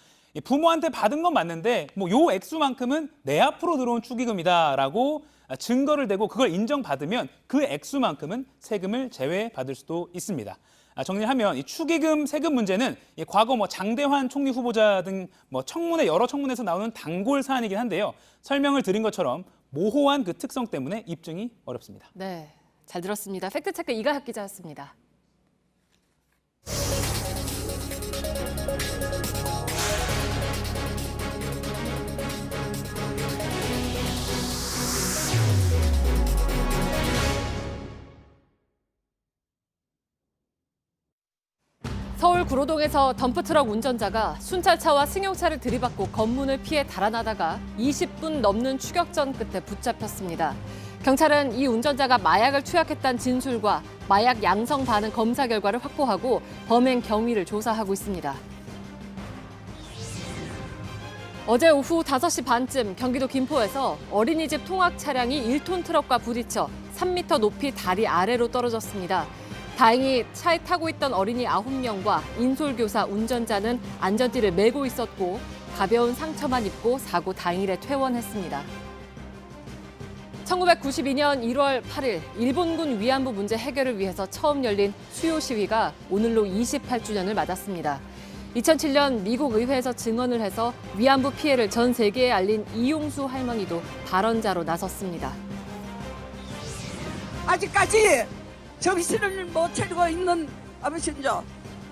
부모한테 받은 건 맞는데 뭐 요 액수만큼은 내 앞으로 들어온 축의금이다라고 증거를 대고 그걸 인정받으면 그 액수만큼은 세금을 제외받을 수도 있습니다. 정리하면 이 축의금 세금 문제는 과거 뭐 장대환 총리 후보자 등 뭐 청문회 여러 청문회에서 나오는 단골 사안이긴 한데요. 설명을 드린 것처럼 모호한 그 특성 때문에 입증이 어렵습니다. 네, 잘 들었습니다. 팩트체크 이가혁 기자였습니다. 서울 구로동에서 덤프트럭 운전자가 순찰차와 승용차를 들이받고 검문을 피해 달아나다가 20분 넘는 추격전 끝에 붙잡혔습니다. 경찰은 이 운전자가 마약을 투약했다는 진술과 마약 양성 반응 검사 결과를 확보하고 범행 경위를 조사하고 있습니다. 어제 오후 5시 반쯤 경기도 김포에서 어린이집 통학 차량이 1톤 트럭과 부딪혀 3m 높이 다리 아래로 떨어졌습니다. 다행히 차에 타고 있던 어린이 9명과 인솔교사 운전자는 안전띠를 메고 있었고 가벼운 상처만 입고 사고 당일에 퇴원했습니다. 1992년 1월 8일 일본군 위안부 문제 해결을 위해서 처음 열린 수요 시위가 오늘로 28주년을 맞았습니다. 2007년 미국 의회에서 증언을 해서 위안부 피해를 전 세계에 알린 이용수 할머니도 발언자로 나섰습니다. 아직까지 정신을 못 차리고 있는 아버지죠.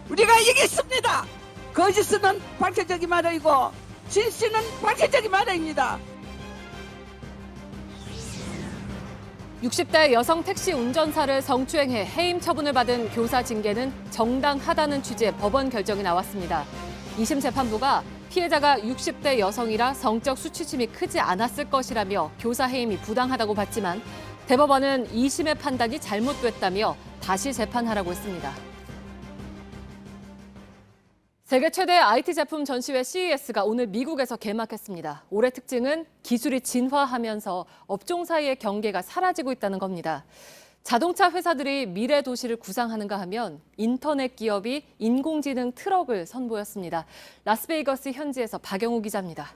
우리가 이겼습니다. 거짓은 밝혀지기 마련이고 진실은 밝혀지기 마련입니다. 60대 여성 택시 운전사를 성추행해 해임 처분을 받은 교사 징계는 정당하다는 취지의 법원 결정이 나왔습니다. 2심 재판부가 피해자가 60대 여성이라 성적 수치심이 크지 않았을 것이라며 교사 해임이 부당하다고 봤지만 대법원은 2심의 판단이 잘못됐다며 다시 재판하라고 했습니다. 세계 최대 IT 제품 전시회 CES가 오늘 미국에서 개막했습니다. 올해 특징은 기술이 진화하면서 업종 사이의 경계가 사라지고 있다는 겁니다. 자동차 회사들이 미래 도시를 구상하는가 하면 인터넷 기업이 인공지능 트럭을 선보였습니다. 라스베이거스 현지에서 박영우 기자입니다.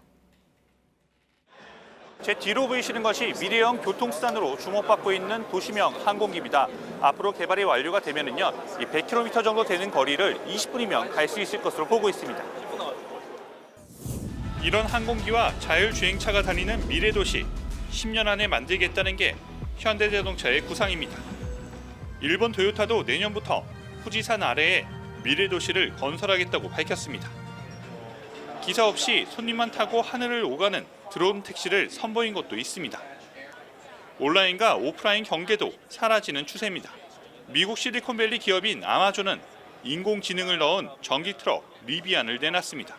제 뒤로 보이시는 것이 미래형 교통수단으로 주목받고 있는 도시명 항공기입니다. 앞으로 개발이 완료가 되면은요, 이 100km 정도 되는 거리를 20분이면 갈 수 있을 것으로 보고 있습니다. 이런 항공기와 자율주행차가 다니는 미래도시, 10년 안에 만들겠다는 게 현대자동차의 구상입니다. 일본 도요타도 내년부터 후지산 아래에 미래도시를 건설하겠다고 밝혔습니다. 기사 없이 손님만 타고 하늘을 오가는 드론 택시를 선보인 곳도 있습니다. 온라인과 오프라인 경계도 사라지는 추세입니다. 미국 실리콘밸리 기업인 아마존은 인공지능을 넣은 전기 트럭 리비안을 내놨습니다.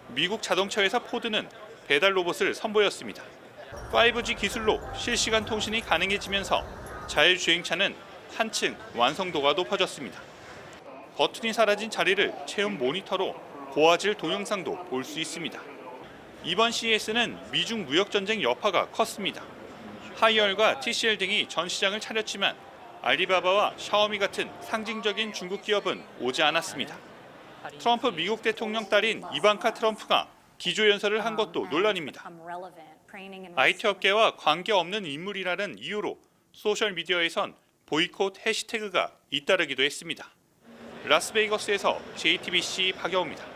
미국 자동차 회사 포드는 배달 로봇을 선보였습니다. 5G 기술로 실시간 통신이 가능해지면서 자율주행차는 한층 완성도가 높아졌습니다. 버튼이 사라진 자리를 체험 모니터로 고화질 동영상도 볼 수 있습니다. 이번 CES는 미중 무역전쟁 여파가 컸습니다. 하이얼과 TCL 등이 전 시장을 차렸지만 알리바바와 샤오미 같은 상징적인 중국 기업은 오지 않았습니다. 트럼프 미국 대통령 딸인 이방카 트럼프가 기조연설을 한 것도 논란입니다. IT 업계와 관계없는 인물이라는 이유로 소셜미디어에선 보이콧 해시태그가 잇따르기도 했습니다. 라스베이거스에서 JTBC 박여우입니다.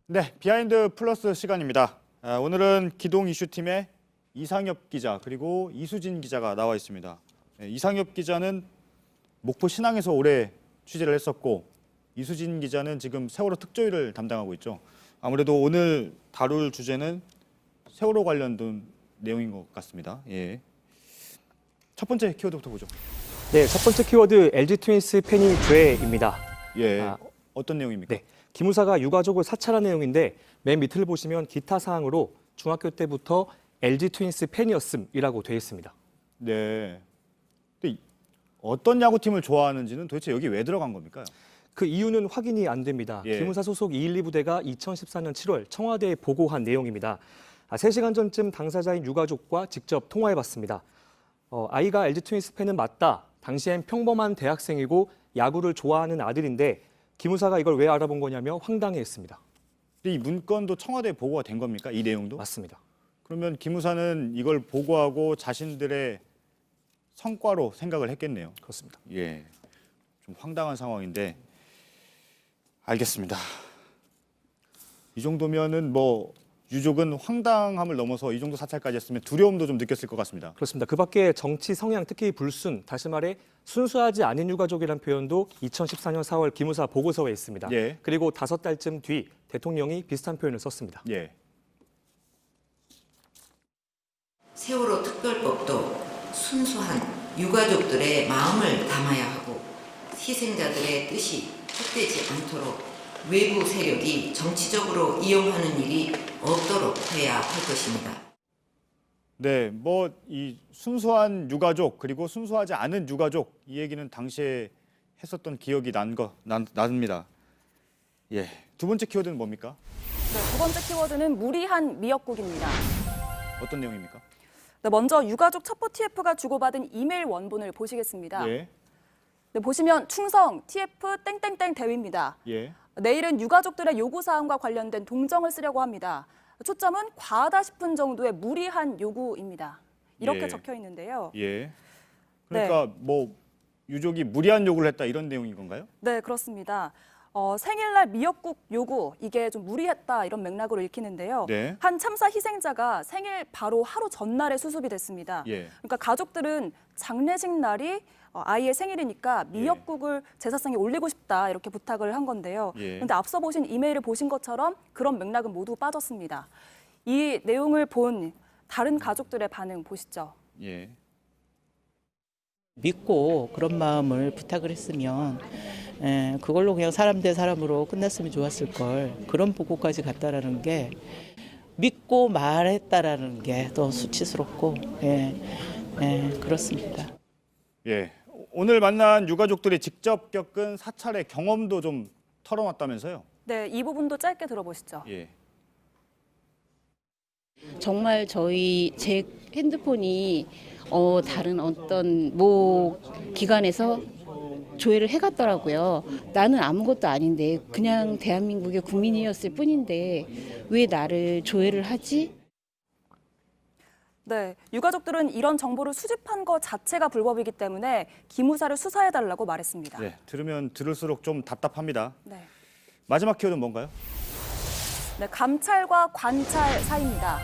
네, 비하인드 플러스 시간입니다. 오늘은 기동 이슈팀의 이상엽 기자 그리고 이수진 기자가 나와 있습니다. 이상엽 기자는 목포 신항에서 오래 취재를 했었고 이수진 기자는 지금 세월호 특조위를 담당하고 있죠. 아무래도 오늘 다룰 주제는 세월호 관련된 내용인 것 같습니다. 예. 첫 번째 키워드부터 보죠. 네, 첫 번째 키워드 LG 트윈스 팬이 죄입니다. 예. 어떤 내용입니까? 네, 기무사가 유가족을 사찰한 내용인데 맨 밑을 보시면 기타 사항으로 중학교 때부터 LG 트윈스 팬이었음이라고 되어 있습니다. 네. 근데 어떤 야구팀을 좋아하는지는 도대체 여기 왜 들어간 겁니까? 그 이유는 확인이 안 됩니다. 예. 기무사 소속 212 부대가 2014년 7월 청와대에 보고한 내용입니다. 3시간 전쯤 당사자인 유가족과 직접 통화해봤습니다. 아이가 LG 트윈스 팬은 맞다. 당시엔 평범한 대학생이고 야구를 좋아하는 아들인데 기무사가 이걸 왜 알아본 거냐며 황당해했습니다. 근데 이 문건도 청와대에 보고가 된 겁니까? 이 내용도? 맞습니다. 그러면 기무사는 이걸 보고하고 자신들의 성과로 생각을 했겠네요. 그렇습니다. 예, 좀 황당한 상황인데 알겠습니다. 이 정도면은 뭐 유족은 황당함을 넘어서 이 정도 사찰까지 했으면 두려움도 좀 느꼈을 것 같습니다. 그렇습니다. 그 밖에 정치 성향, 특히 불순, 다시 말해 순수하지 않은 유가족이라는 표현도 2014년 4월 기무사 보고서에 있습니다. 예. 그리고 5달쯤 뒤 대통령이 비슷한 표현을 썼습니다. 예. 세월호 특별법도 순수한 유가족들의 마음을 담아야 하고 희생자들의 뜻이 헛되지 않도록 외부 세력이 정치적으로 이용하는 일이 없도록 해야 할 것입니다. 네, 뭐 이 순수한 유가족 그리고 순수하지 않은 유가족 이 얘기는 당시에 했었던 기억이 납니다. 예, 두 번째 키워드는 뭡니까? 네, 두 번째 키워드는 무리한 미역국입니다. 어떤 내용입니까? 네, 먼저 유가족 첩보 TF가 주고받은 이메일 원본을 보시겠습니다. 예. 네, 보시면 충성 TF 땡땡땡 대위입니다. 예. 내일은 유가족들의 요구사항과 관련된 동정을 쓰려고 합니다. 초점은 과하다 싶은 정도의 무리한 요구입니다. 이렇게 예. 적혀 있는데요. 예. 그러니까 뭐 유족이 무리한 요구를 했다 이런 내용인 건가요? 네, 그렇습니다. 생일날 미역국 요구, 이게 좀 무리했다 이런 맥락으로 읽히는데요. 네. 한 참사 희생자가 생일 바로 하루 전날에 수습이 됐습니다. 예. 그러니까 가족들은 장례식 날이 아이의 생일이니까 미역국을 제사상에 올리고 싶다 이렇게 부탁을 한 건데요. 그런데 앞서 보신 이메일을 보신 것처럼 그런 맥락은 모두 빠졌습니다. 이 내용을 본 다른 가족들의 반응 보시죠. 예. 믿고 그런 마음을 부탁을 했으면 그걸로 그냥 사람 대 사람으로 끝났으면 좋았을 걸. 그런 보고까지 갔다라는 게 믿고 말했다라는 게 더 수치스럽고 그렇습니다. 예. 오늘 만난 유가족들이 직접 겪은 사찰의 경험도 좀 털어놨다면서요? 네, 이 부분도 짧게 들어보시죠. 예. 정말 제 핸드폰이 다른 어떤 모 기관에서 조회를 해갔더라고요. 나는 아무것도 아닌데 그냥 대한민국의 국민이었을 뿐인데 왜 나를 조회를 하지? 네, 유가족들은 이런 정보를 수집한 것 자체가 불법이기 때문에 기무사를 수사해달라고 말했습니다. 네, 들으면 들을수록 좀 답답합니다. 네. 마지막 키워드는 뭔가요? 네, 감찰과 관찰 사이입니다.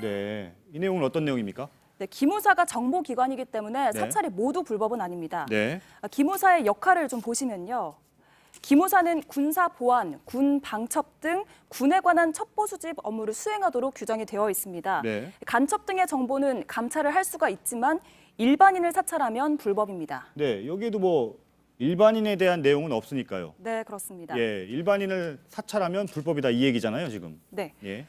네, 이 내용은 어떤 내용입니까? 네, 기무사가 정보기관이기 때문에 네. 사찰이 모두 불법은 아닙니다. 네. 기무사의 역할을 좀 보시면요. 기무사는 군사 보안, 군 방첩 등 군에 관한 첩보 수집 업무를 수행하도록 규정이 되어 있습니다. 네. 간첩 등의 정보는 감찰을 할 수가 있지만 일반인을 사찰하면 불법입니다. 네, 여기에도 뭐 일반인에 대한 내용은 없으니까요. 네, 그렇습니다. 예, 일반인을 사찰하면 불법이다 이 얘기잖아요, 지금. 네. 예.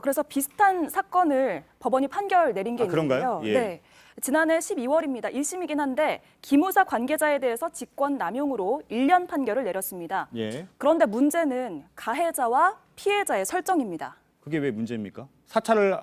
그래서 비슷한 사건을 법원이 판결 내린 게 있는데요. 그런가요? 예. 네. 지난해 12월입니다. 1심이긴 한데 기무사 관계자에 대해서 직권 남용으로 1년 판결을 내렸습니다. 예. 그런데 문제는 가해자와 피해자의 설정입니다. 그게 왜 문제입니까? 사찰을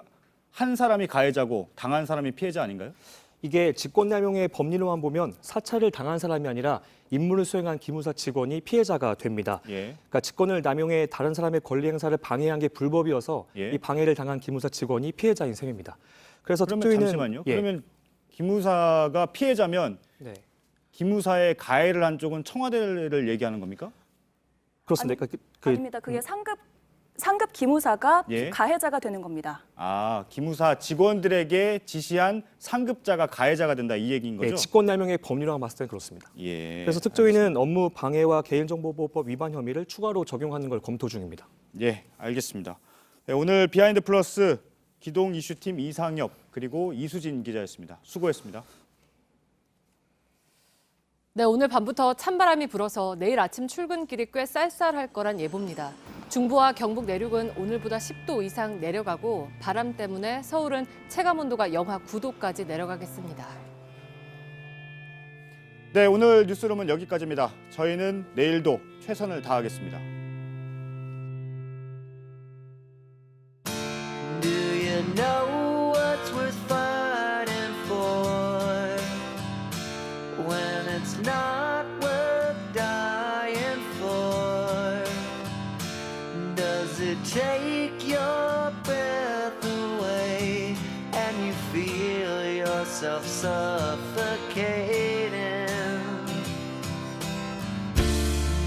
한 사람이 가해자고 당한 사람이 피해자 아닌가요? 이게 직권남용의 법리로만 보면 사찰을 당한 사람이 아니라 임무를 수행한 기무사 직원이 피해자가 됩니다. 예. 그러니까 직권을 남용해 다른 사람의 권리 행사를 방해한 게 불법이어서 예. 이 방해를 당한 기무사 직원이 피해자인 셈입니다. 그래서 그러면 특조위는 잠시만요. 예. 그러면 기무사가 피해자면 네. 기무사의 가해를 한 쪽은 청와대를 얘기하는 겁니까? 그렇습니다. 아닙니다. 그게 상급 기무사가 예. 가해자가 되는 겁니다. 아, 기무사 직원들에게 지시한 상급자가 가해자가 된다 이 얘기인 거죠? 네, 직권남용의 법리로만 봤을 때 그렇습니다. 예. 그래서 특조위는 업무 방해와 개인정보보호법 위반 혐의를 추가로 적용하는 걸 검토 중입니다. 예, 알겠습니다. 네, 오늘 비하인드 플러스 기동 이슈팀 이상엽 그리고 이수진 기자였습니다. 수고했습니다. 네, 오늘 밤부터 찬바람이 불어서 내일 아침 출근길이 꽤 쌀쌀할 거란 예보입니다. 중부와 경북 내륙은 오늘보다 10도 이상 내려가고 바람 때문에 서울은 체감온도가 영하 9도까지 내려가겠습니다. 네, 오늘 뉴스룸은 여기까지입니다. 저희는 내일도 최선을 다하겠습니다. Do you know what's worth fighting for when it's not worth dying for? Does it take your breath away and you feel yourself suffocating?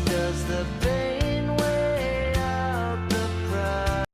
Does the